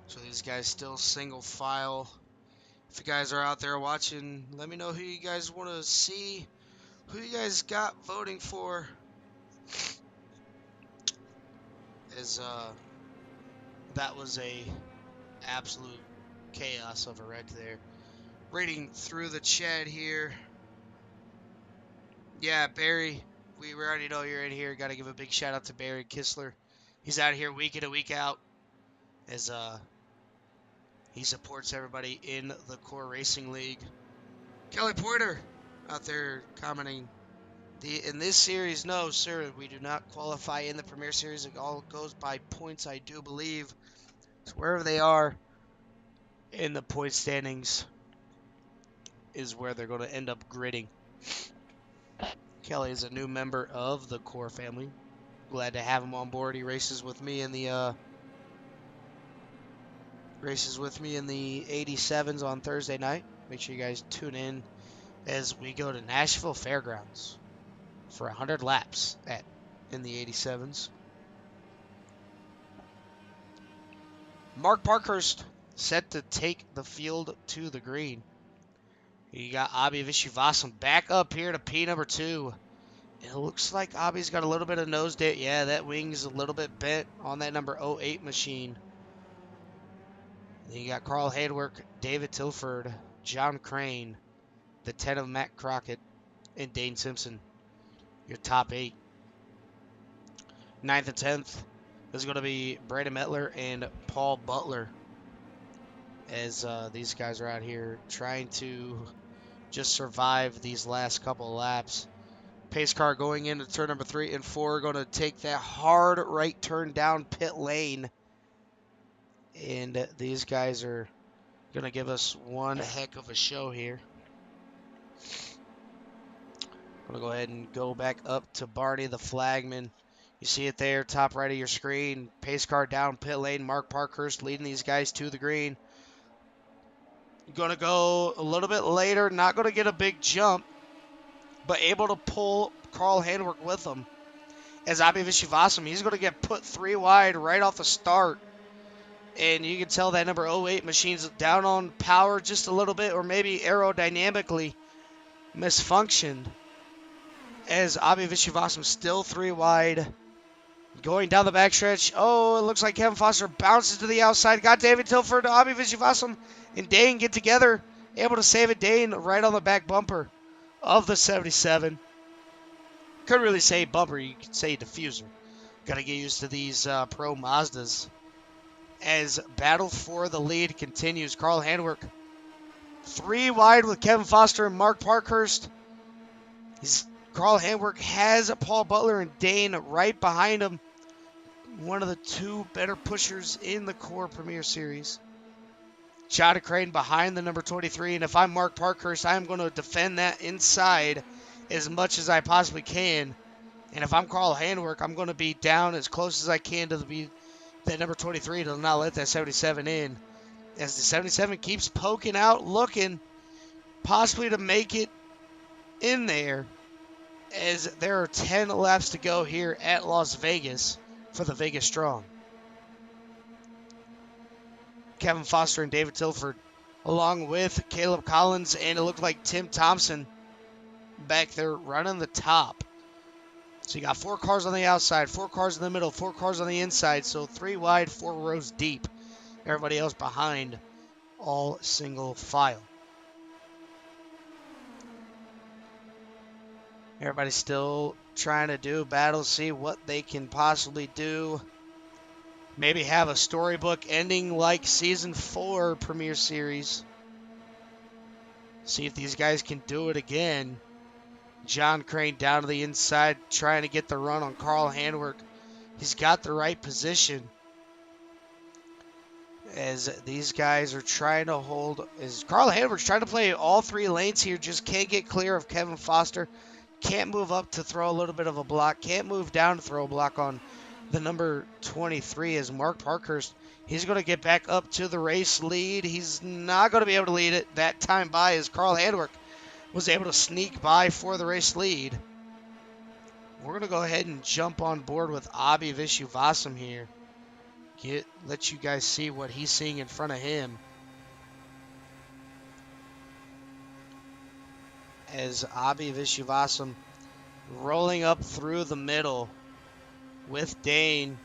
So these guys still single file. If you guys are out there watching, let me know who you guys want to see, who you guys got voting for. As that was a absolute chaos of a wreck there. Reading through the chat here. Yeah, Barry, we already know you're in here. Got to give a big shout out to Barry Kistler. He's out here week in and week out as he supports everybody in the Core Racing League. Kelly Porter out there commenting. In this series, no, sir, we do not qualify in the Premier Series. It all goes by points, I do believe. So wherever they are in the point standings is where they're going to end up gridding. Kelly is a new member of the Core family. Glad to have him on board. He races with me in the 87s on Thursday night. Make sure you guys tune in as we go to Nashville Fairgrounds for 100 laps in the 87s. Mark Parkhurst set to take the field to the green. You got Abhi Vishwavasan back up here to P number 2. It looks like Abhi's got a little bit of nose dip. Yeah, that wing's a little bit bent on that number 08 machine. Then you got Carl Haydwork, David Tilford, John Crane, the 10 of Matt Crockett, and Dane Simpson. Your top 8. 9th and 10th is going to be Brandon Mettler and Paul Butler, as these guys are out here trying to just survive these last couple of laps. Pace car going into turn number 3 and 4, going to take that hard right turn down pit lane. And these guys are going to give us one heck of a show here. I'm going to go ahead and go back up to Barney, the flagman. You see it there, top right of your screen. Pace car down pit lane. Mark Parkhurst leading these guys to the green. Going to go a little bit later. Not going to get a big jump, but able to pull Carl Handwerk with him. As Abhi Vishwasam, he's going to get put 3 wide right off the start. And you can tell that number 08 machine's down on power just a little bit, or maybe aerodynamically misfunctioned. As Abhi Vishwasam still 3 wide. Going down the backstretch. Oh, it looks like Kevin Foster bounces to the outside. Got David Tilford, Abhi Vishwasam, and Dane get together. Able to save it. Dane right on the back bumper of the 77. Couldn't really say bumper, you could say diffuser. Got to get used to these pro Mazdas. As battle for the lead continues, Carl Handwerk 3 wide with Kevin Foster and Mark Parkhurst. Carl Handwerk has Paul Butler and Dane right behind him. One of the 2 better pushers in the Core Premier Series. John Crane behind the number 23, and if I'm Mark Parkhurst, I'm going to defend that inside as much as I possibly can. And if I'm Carl Handwerk, I'm going to be down as close as I can to that number 23 to not let that 77 in. As the 77 keeps poking out, looking possibly to make it in there. As there are 10 laps to go here at Las Vegas for the Vegas Strong. Kevin Foster and David Tilford, along with Caleb Collins, and it looked like Tim Thompson back there running the top. So you got 4 cars on the outside, 4 cars in the middle, 4 cars on the inside. So 3 wide, 4 rows deep. Everybody else behind, all single file. Everybody's still trying to do battle, see what they can possibly do. Maybe have a storybook ending like Season 4 Premier Series. See if these guys can do it again. John Crane down to the inside, trying to get the run on Carl Handwerk. He's got the right position. As these guys are trying to hold, as Carl Handwerk's trying to play all 3 lanes here, just can't get clear of Kevin Foster. Can't move up to throw a little bit of a block. Can't move down to throw a block on the number 23 as Mark Parkhurst. He's going to get back up to the race lead. He's not going to be able to lead it that time by as Carl Handwerk was able to sneak by for the race lead. We're going to go ahead and jump on board with Abhi Vishwasam here. Let you guys see what he's seeing in front of him. As Abhi Vishwasam rolling up through the middle with Dane.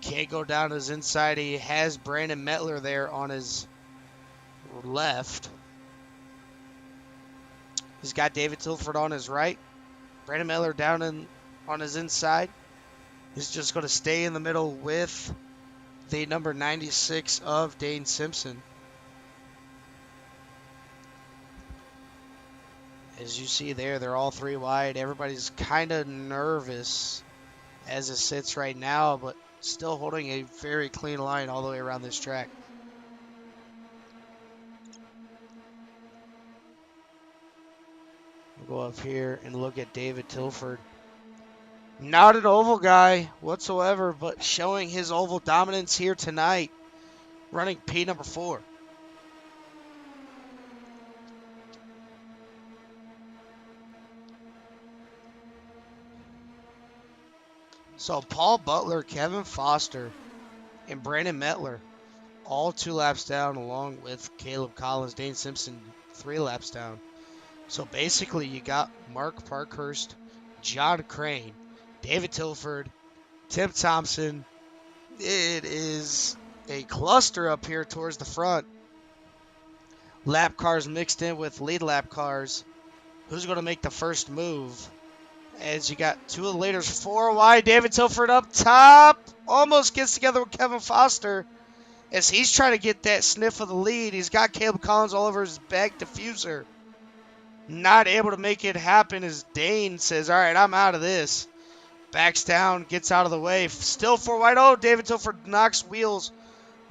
Can't go down his inside. He has Brandon Metler there on his left. He's got David Tilford on his right. Brandon Metler down on his inside. He's just going to stay in the middle with the number 96 of Dane Simpson. As you see there, they're all 3 wide. Everybody's kind of nervous as it sits right now, but still holding a very clean line all the way around this track. We'll go up here and look at David Tilford. Not an oval guy whatsoever, but showing his oval dominance here tonight, running P number 4. So Paul Butler, Kevin Foster, and Brandon Metler, all 2 laps down, along with Caleb Collins, Dane Simpson, 3 laps down. So basically you got Mark Parkhurst, John Crane, David Tilford, Tim Thompson. It is a cluster up here towards the front. Lap cars mixed in with lead lap cars. Who's going to make the first move? As you got 2 of the leaders, 4 wide. David Tilford up top. Almost gets together with Kevin Foster as he's trying to get that sniff of the lead. He's got Caleb Collins all over his back diffuser. not able to make it happen as Dane says, all right, I'm out of this. Backs down, gets out of the way. Still 4 wide. Oh, David Tilford knocks wheels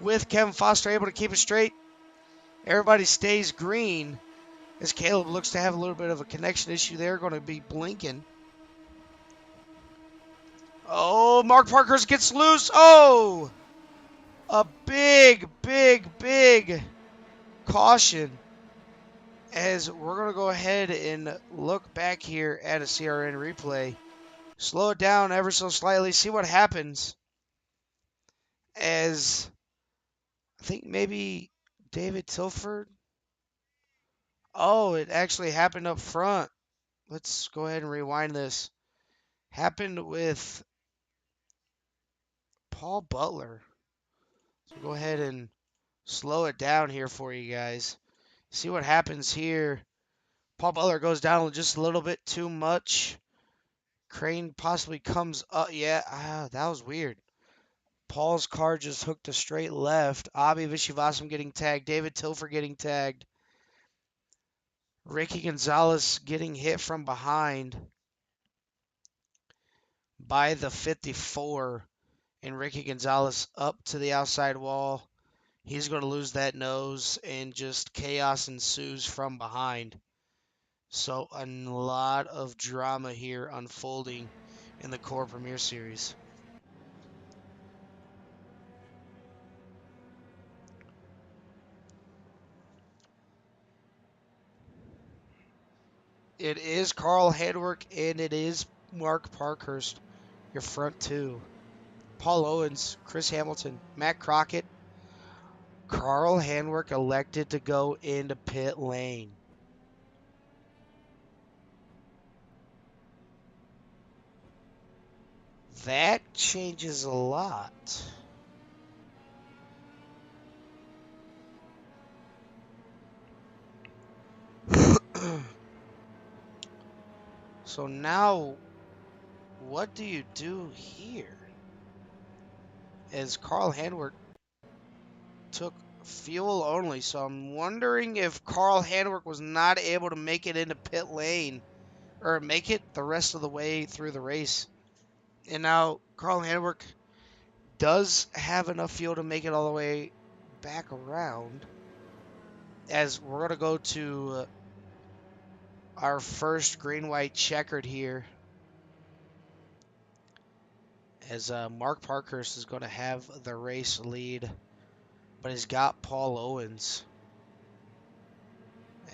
with Kevin Foster able to keep it straight. Everybody stays green as Caleb looks to have a little bit of a connection issue there. Going to be blinking. Oh, Mark Parkhurst gets loose. Oh, a big, big, big caution. As we're going to go ahead and look back here at a CRN replay. Slow it down ever so slightly. See what happens. As I think maybe David Tilford. Oh, it actually happened up front. Let's go ahead and rewind this. Happened with Paul Butler. So go ahead and slow it down here for you guys. See what happens here. Paul Butler goes down just a little bit too much. Crane possibly comes up. Yeah, that was weird. Paul's car just hooked a straight left. Abi Vishivasam getting tagged. David Tilford getting tagged. Ricky Gonzalez getting hit from behind by the 54. And Ricky Gonzalez up to the outside wall. He's going to lose that nose, and just chaos ensues from behind. So a lot of drama here unfolding in the Core Premier Series. It is Carl Hedwerk and it is Mark Parkhurst, your front two. Paul Owens, Chris Hamilton, Matt Crockett. Carl Handwerk elected to go into pit lane. That changes a lot. So now, what do you do here? As Carl Handwerk took fuel only, so I'm wondering if Carl Handwerk was not able to make it into pit lane or make it the rest of the way through the race. And now Carl Handwerk does have enough fuel to make it all the way back around. As we're going to go to our first green-white checkered here. As Mark Parkhurst is going to have the race lead. But he's got Paul Owens.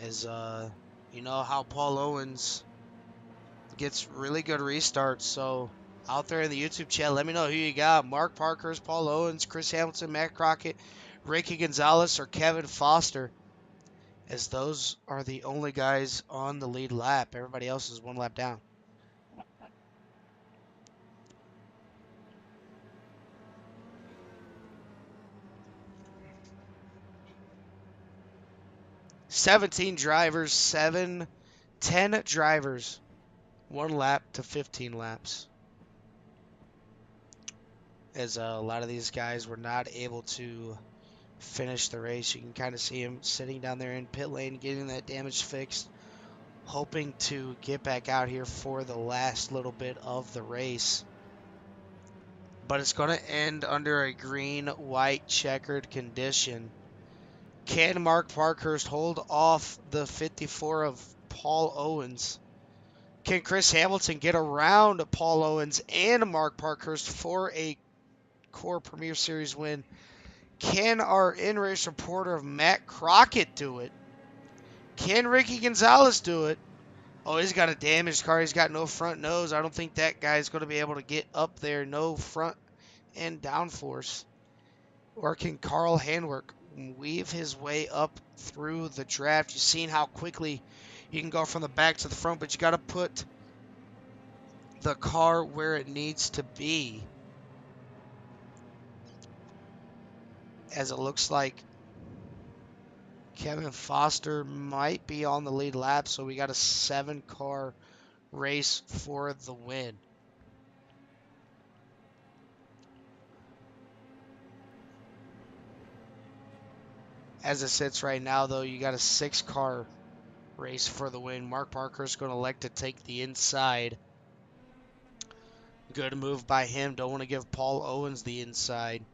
As you know how Paul Owens gets really good restarts. So out there in the YouTube chat, let me know who you got. Mark Parkhurst, Paul Owens, Chris Hamilton, Matt Crockett, Ricky Gonzalez, or Kevin Foster. As those are the only guys on the lead lap. Everybody else is one lap down. $17 drivers, 10 drivers, 1 lap to 15 laps. As a lot of these guys were not able to finish the race. You can kind of see him sitting down there in pit lane, getting that damage fixed, hoping to get back out here for the last little bit of the race. But it's going to end under a green-white checkered condition. Can Mark Parkhurst hold off the 54 of Paul Owens? Can Chris Hamilton get around Paul Owens and Mark Parkhurst for a Core Premier Series win? Can our in-race reporter of Matt Crockett do it? Can Ricky Gonzalez do it? Oh, he's got a damaged car. He's got no front nose. I don't think that guy's going to be able to get up there. No front and downforce. Or can Carl Handwerk weave his way up through the draft? You've seen how quickly you can go from the back to the front, but you got to put the car where it needs to be. As it looks like Kevin Foster might be on the lead lap, so we got a 7-car race for the win. As it sits right now, though, you got a 6-car Race for the win. Mark Parker's going to elect to take the inside. Good move by him. Don't want to give Paul Owens the inside.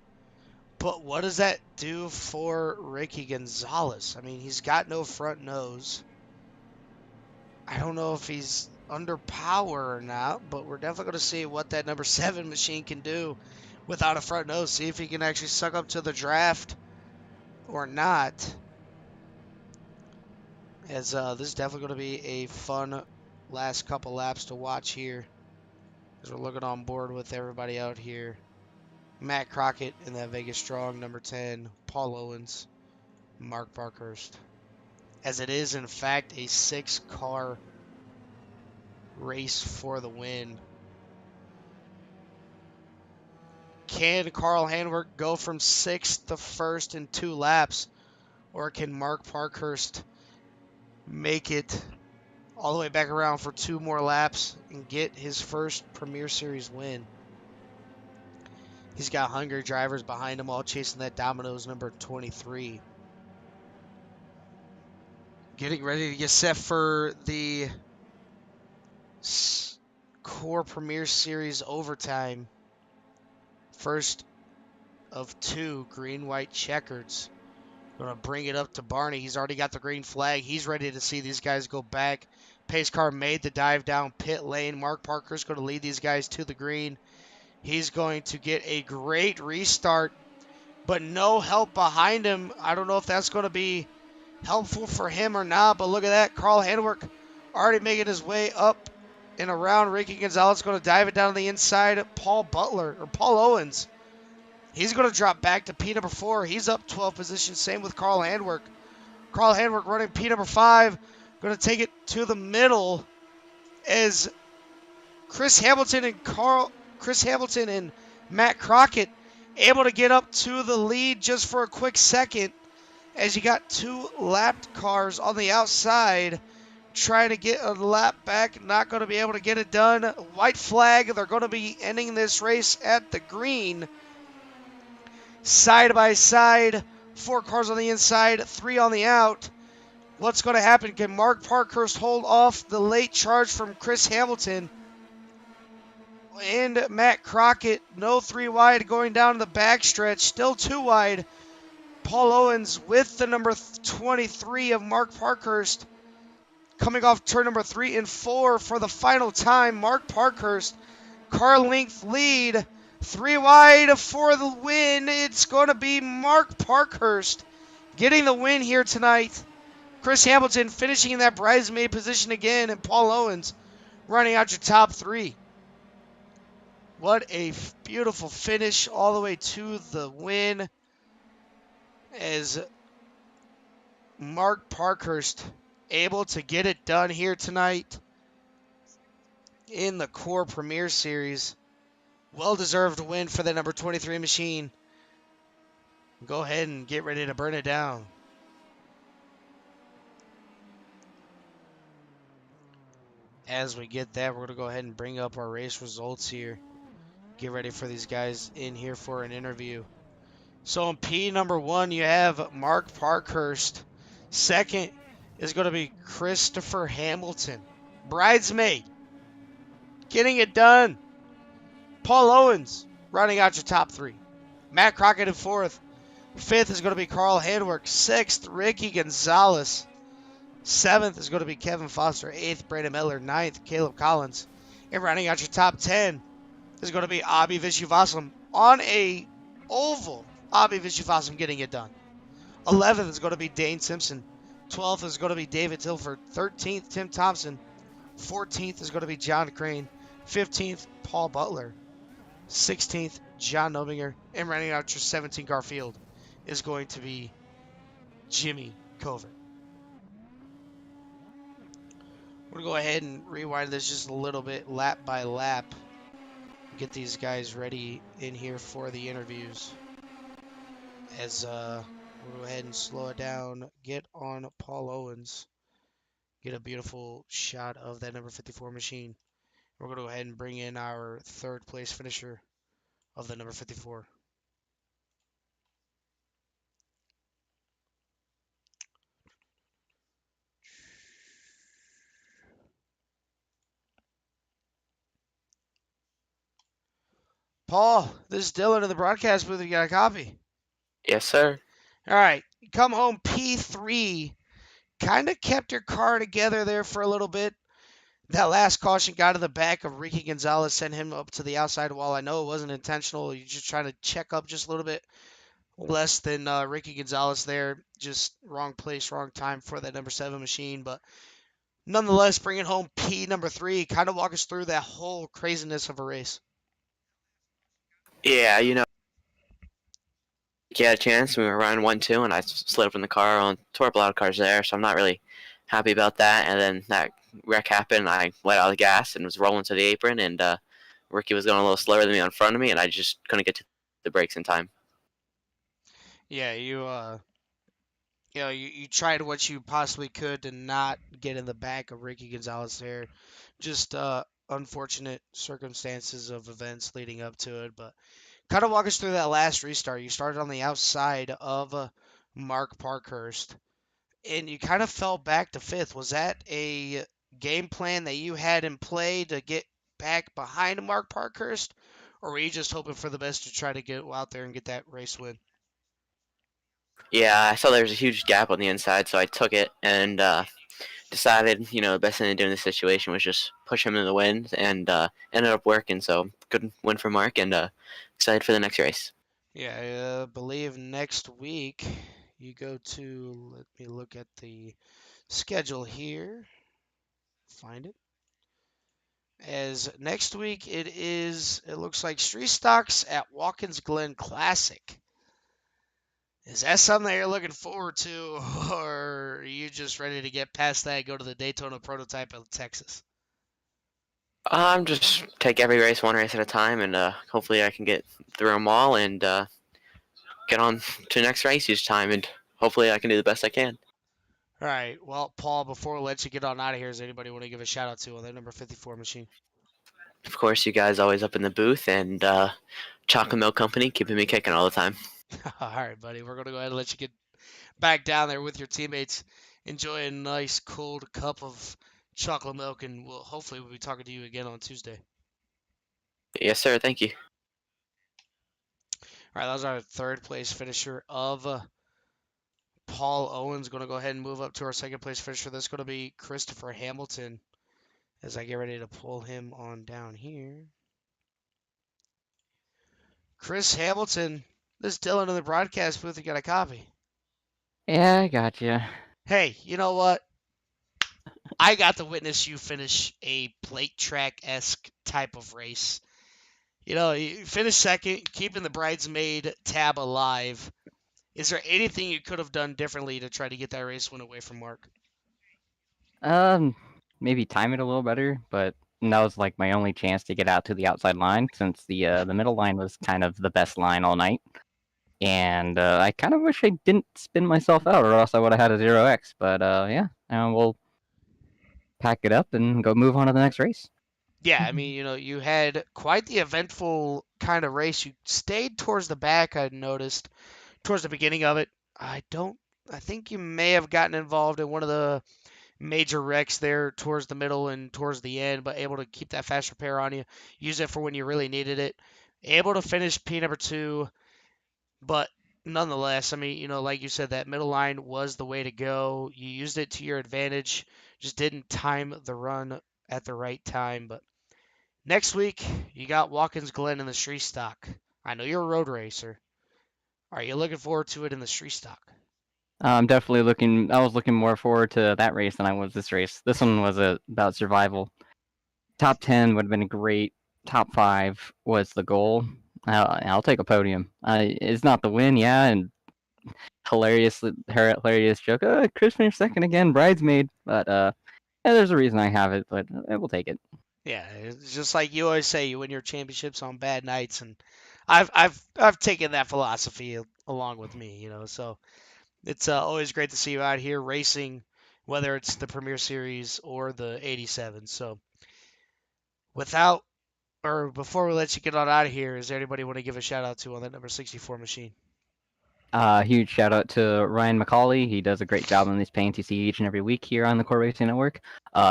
But what does that do for Ricky Gonzalez? I mean, he's got no front nose. I don't know if he's under power or not, but we're definitely going to see what that number 7 machine can do without a front nose. See if he can actually suck up to the draft or not. As this is definitely going to be a fun last couple laps to watch here. As we're looking on board with everybody out here. Matt Crockett in that Vegas Strong, number 10. Paul Owens, Mark Parkhurst. As it is, in fact, a 6-car race for the win. Can Carl Handwerk go from 6th to 1st in 2 laps? Or can Mark Parkhurst make it all the way back around for 2 more laps and get his first Premier Series win? He's got hungry drivers behind him all chasing that Domino's number 23. Getting ready to get set for the Core Premier Series overtime. First of 2 green-white checkers. Going to bring it up to Barney. He's already got the green flag. He's ready to see these guys go back. Pace car made the dive down pit lane. Mark Parker's going to lead these guys to the green. He's going to get a great restart, but no help behind him. I don't know if that's going to be helpful for him or not, but look at that. Carl Handwerk already making his way up and around. Ricky Gonzalez going to dive it down to the inside. Paul Owens. He's going to drop back to P number 4. He's up 12 positions. Same with Carl Handwerk. Carl Handwerk running P number 5. Going to take it to the middle as Chris Hamilton and Matt Crockett able to get up to the lead just for a quick second, as you got 2 lapped cars on the outside trying to get a lap back. Not going to be able to get it done. White flag. They're going to be ending this race at the green. Side by side. 4 cars on the inside, 3 on the out. What's going to happen? Can Mark Parkhurst hold off the late charge from Chris Hamilton? And Matt Crockett, no 3 wide going down the backstretch. Still 2 wide. Paul Owens with the number 23 of Mark Parkhurst. Coming off turn number 3 and 4 for the final time. Mark Parkhurst, car length lead. 3 wide for the win. It's going to be Mark Parkhurst getting the win here tonight. Chris Hamilton finishing in that bridesmaid position again, and Paul Owens running out your top 3. What a beautiful finish all the way to the win, as Mark Parkhurst able to get it done here tonight in the Core Premier Series. Well-deserved win for the number 23 machine. Go ahead and get ready to burn it down. As we get that, we're going to go ahead and bring up our race results here. Get ready for these guys in here for an interview. So in P number 1, you have Mark Parkhurst. Second is going to be Christopher Hamilton. Bridesmaid. Getting it done. Paul Owens running out your top 3. Matt Crockett in 4th. 5th is going to be Carl Handwerk. 6th, Ricky Gonzalez. 7th is going to be Kevin Foster. 8th, Brandon Miller. 9th, Caleb Collins. And running out your top 10 is going to be Abhi Vishwavasan on a oval. Abhi Vishwavasan getting it done. 11th is going to be Dane Simpson. 12th is going to be David Tilford. 13th, Tim Thompson. 14th is going to be John Crane. 15th, Paul Butler. 16th, John Nobinger. And running out your 17-car field is going to be Jimmy Covert. We're going to go ahead and rewind this just a little bit, lap by lap. Get these guys ready in here for the interviews. As we'll go ahead and slow it down. Get on Paul Owens. Get a beautiful shot of that number 54 machine. We're going to go ahead and bring in our 3rd place finisher of the number 54. Paul, this is Dylan in the broadcast booth. You got a copy? Yes, sir. All right. You come home P3. Kind of kept your car together there for a little bit. That last caution got in the back of Ricky Gonzalez, sent him up to the outside wall. I know it wasn't intentional. You're just trying to check up just a little bit less than Ricky Gonzalez there. Just wrong place, wrong time for that number 7 machine. But nonetheless, bringing home P number 3. Kind of walk us through that whole craziness of a race. Yeah, he had a chance. We were running 1-2, and I slid up in the car and tore up a lot of cars there, so I'm not really happy about that. And then that wreck happened. I let out the gas and was rolling to the apron, and Ricky was going a little slower than me on front of me, and I just couldn't get to the brakes in time. Yeah, you tried what you possibly could to not get in the back of Ricky Gonzalez there. Just unfortunate circumstances of events leading up to it. But kind of walk us through that last restart. You started on the outside of Mark Parkhurst, and you kind of fell back to fifth. Was that a game plan that you had in play to get back behind Mark Parkhurst, or were you just hoping for the best to try to get out there and get that race win? Yeah, I saw there was a huge gap on the inside, so I took it and decided, the best thing to do in this situation was just push him in the wind, and ended up working. So good win for Mark, and excited for the next race. Yeah, I believe next week you go to, let me look at the schedule here, find it. As next week it looks like Street Stocks at Watkins Glen Classic. Is that something that you're looking forward to, or are you just ready to get past that and go to the Daytona prototype of Texas? I'm just take every race one race at a time, and hopefully I can get through them all and get on to the next race each time, and hopefully I can do the best I can. All right. Well, Paul, before we let you get on out of here, does anybody want to give a shout out to on that number 54 machine? Of course, you guys always up in the booth, and Chocolate Milk Company keeping me kicking all the time. All right, buddy. We're going to go ahead and let you get back down there with your teammates. Enjoy a nice cold cup of chocolate milk, and hopefully we'll be talking to you again on Tuesday. Yes, sir. Thank you. All right, that was our third place finisher of Paul Owens. Going to go ahead and move up to our second place finisher. That's going to be Christopher Hamilton as I get ready to pull him on down here. Chris Hamilton, this is Dylan in the broadcast booth. You got a copy? Yeah, I got you. Hey, you know what? I got to witness you finish a plate track-esque type of race. You finished second, keeping the bridesmaid tab alive. Is there anything you could have done differently to try to get that race win away from Mark? Maybe time it a little better, but that was like my only chance to get out to the outside line since the middle line was kind of the best line all night. And I kind of wish I didn't spin myself out, or else I would have had a 0x. But yeah, we'll pack it up and go move on to the next race. Yeah, I mean, you had quite the eventful kind of race. You stayed towards the back, I noticed, towards the beginning of it. I think you may have gotten involved in one of the major wrecks there towards the middle and towards the end, but able to keep that fast repair on you, use it for when you really needed it. Able to finish P number 2, but nonetheless, I mean, like you said, that middle line was the way to go. You used it to your advantage, just didn't time the run at the right time. But next week, you got Watkins Glen in the street stock. I know you're a road racer. Are you looking forward to it in the street stock? I'm definitely looking. I was looking more forward to that race than I was this race. This one was about survival. Top 10 would have been great. Top 5 was the goal. I'll take a podium. It's not the win, yeah, and hilarious joke. Chris finished second again, bridesmaid. But yeah, there's a reason I have it, but I will take it. Yeah, it's just like you always say, you win your championships on bad nights, and I've taken that philosophy along with me, So it's always great to see you out here racing, whether it's the Premier Series or the 87. So before we let you get on out of here, is there anybody want to give a shout out to on that number 64 machine? Huge shout out to Ryan McCauley. He does a great job on these paints you see each and every week here on the Core Racing Network.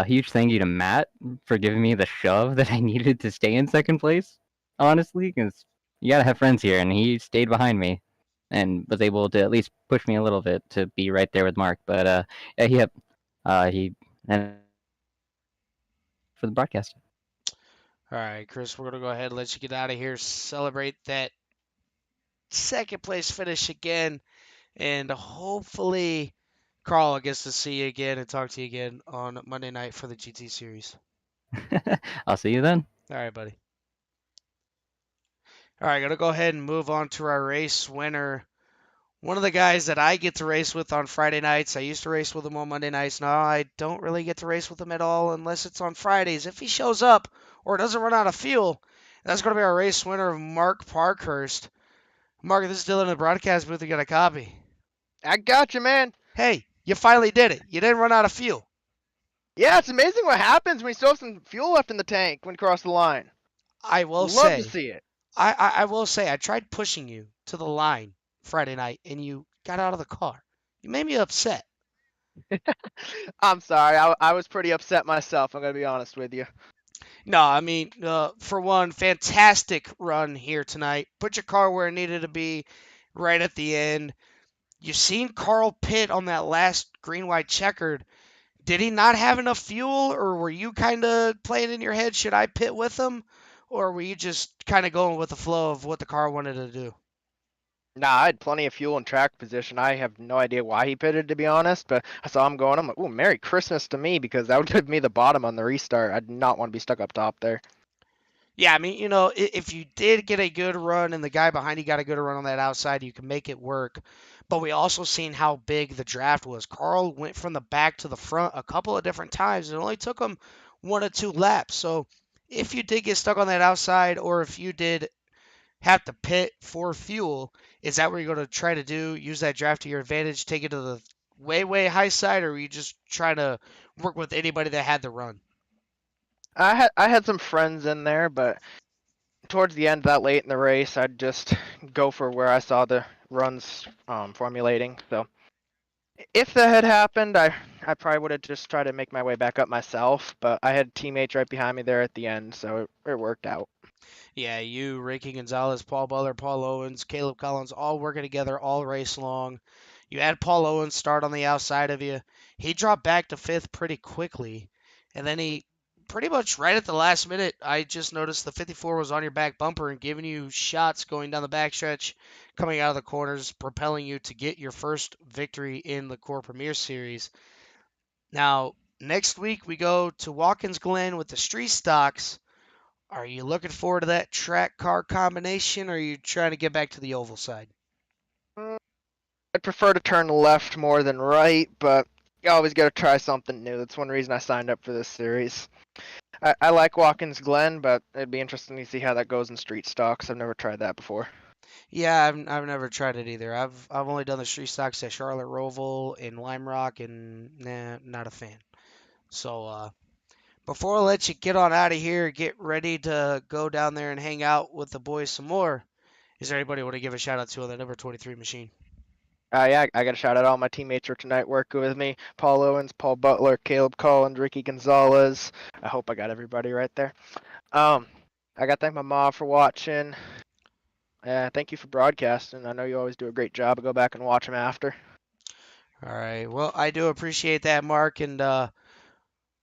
Huge thank you to Matt for giving me the shove that I needed to stay in second place, honestly, because You gotta have friends here, and he stayed behind me, and was able to at least push me a little bit to be right there with Mark. But yeah, he and for the broadcast. All right, Chris, we're gonna go ahead and let you get out of here. Celebrate that second place finish again, and hopefully, Carl gets to see you again and talk to you again on Monday night for the GT series. I'll see you then. All right, buddy. All right, gonna go ahead and move on to our race winner. One of the guys that I get to race with on Friday nights. I used to race with him on Monday nights. Now I don't really get to race with him at all unless it's on Fridays. If he shows up or doesn't run out of fuel, that's going to be our race winner of Mark Parkhurst. Mark, this is Dylan in the broadcast booth. You got a copy. I got you, man. Hey, you finally did it. You didn't run out of fuel. Yeah, it's amazing what happens when you still have some fuel left in the tank when you cross the line. I will Love say, to see it. I will say, I tried pushing you to the line Friday night, and you got out of the car. You made me upset. I'm sorry. I was pretty upset myself. I'm gonna be honest with you. No, I mean, for one, fantastic run here tonight. Put your car where it needed to be right at the end. You seen Carl pit on that last green white checkered. Did he not have enough fuel, or were you kind of playing in your head, should I pit with him? Or were you just kind of going with the flow of what the car wanted to do? Nah, I had plenty of fuel in track position. I have no idea why he pitted, to be honest. But I saw him going. I'm like, "Ooh, Merry Christmas to me," because that would give me the bottom on the restart. I did not want to be stuck up top there. Yeah, I mean, if you did get a good run and the guy behind you got a good run on that outside, you can make it work. But we also seen how big the draft was. Carl went from the back to the front a couple of different times. It only took him 1 or 2 laps. So if you did get stuck on that outside, or if you did have to pit for fuel, is that what you're going to try to do? Use that draft to your advantage, take it to the way, way high side, or are you just trying to work with anybody that had the run? I had some friends in there, but towards the end, that late in the race, I'd just go for where I saw the runs formulating. So if that had happened, I probably would have just tried to make my way back up myself. But I had teammates right behind me there at the end, so it worked out. Yeah, you, Ricky Gonzalez, Paul Butler, Paul Owens, Caleb Collins, all working together all race long. You had Paul Owens start on the outside of you. He dropped back to fifth pretty quickly. And then he pretty much right at the last minute, I just noticed the 54 was on your back bumper and giving you shots going down the backstretch, coming out of the corners, propelling you to get your first victory in the Core Premier Series. Now, next week we go to Watkins Glen with the street stocks. Are you looking forward to that track car combination, or are you trying to get back to the oval side? Mm, I'd prefer to turn left more than right, but you always got to try something new. That's one reason I signed up for this series. I like Watkins Glen, but it'd be interesting to see how that goes in street stocks. I've never tried that before. Yeah, I've never tried it either. I've only done the street stocks at Charlotte Roval and Lime Rock, and nah, not a fan. So before I let you get on out of here, get ready to go down there and hang out with the boys some more. Is there anybody you want to give a shout out to on that number 23 machine? Yeah, I got to shout out all my teammates for tonight working with me. Paul Owens, Paul Butler, Caleb Collins, Ricky Gonzalez. I hope I got everybody right there. I got to thank my mom for watching. Thank you for broadcasting. I know you always do a great job. I'll go back and watch them after. All right. Well, I do appreciate that, Mark, and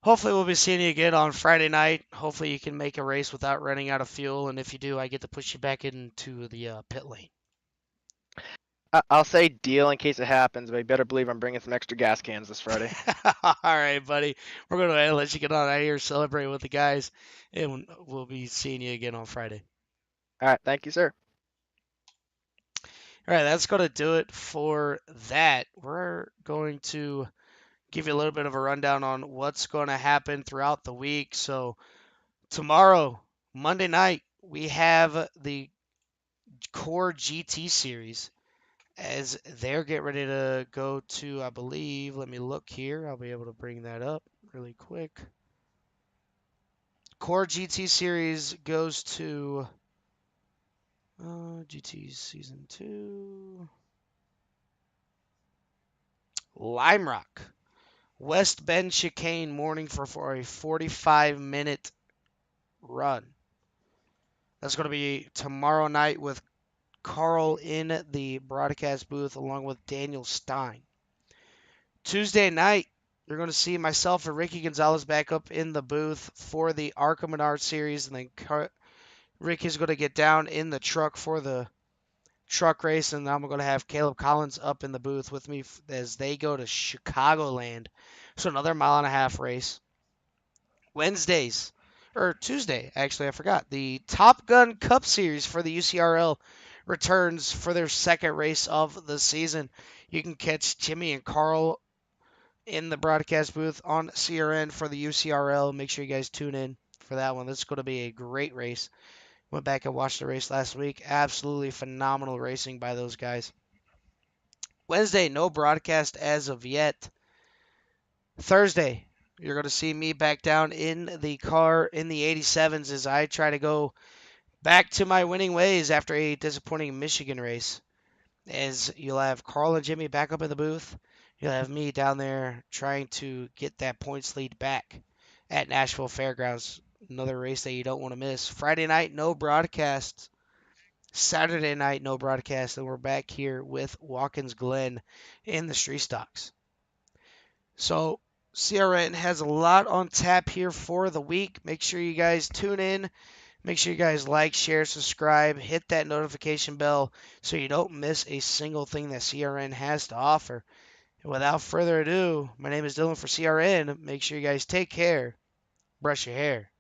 hopefully we'll be seeing you again on Friday night. Hopefully you can make a race without running out of fuel, and if you do, I get to push you back into the pit lane. I'll say deal in case it happens, but you better believe I'm bringing some extra gas cans this Friday. All right, buddy. We're going to let you get on out of here, celebrate with the guys, and we'll be seeing you again on Friday. All right, thank you, sir. All right, that's going to do it for that. We're going to give you a little bit of a rundown on what's going to happen throughout the week. So, tomorrow, Monday night, we have the Core GT series as they're getting ready to go to, I believe, let me look here. I'll be able to bring that up really quick. Core GT series goes to GT Season 2. Lime Rock. West Bend Chicane morning for a 45-minute run. That's going to be tomorrow night with Carl in the broadcast booth along with Daniel Stein. Tuesday night, you're going to see myself and Ricky Gonzalez back up in the booth for the Arkham and Art series, and then Ricky's going to get down in the truck for the truck race, and I'm going to have Caleb Collins up in the booth with me as they go to Chicagoland. So another mile and a half race. Wednesdays, or Tuesday, actually, I forgot. The Top Gun Cup Series for the UCRL returns for their second race of the season. You can catch Jimmy and Carl in the broadcast booth on CRN for the UCRL. Make sure you guys tune in for that one. This is going to be a great race. Went back and watched the race last week. Absolutely phenomenal racing by those guys. Wednesday, no broadcast as of yet. Thursday, you're going to see me back down in the car in the 87s as I try to go back to my winning ways after a disappointing Michigan race. As you'll have Carl and Jimmy back up in the booth. You'll have me down there trying to get that points lead back at Nashville Fairgrounds. Another race that you don't want to miss. Friday night, no broadcast. Saturday night, no broadcast. And we're back here with Watkins Glen in the street stocks. So CRN has a lot on tap here for the week. Make sure you guys tune in. Make sure you guys like, share, subscribe, hit that notification bell so you don't miss a single thing that CRN has to offer. And without further ado, my name is Dylan for CRN. Make sure you guys take care. Brush your hair.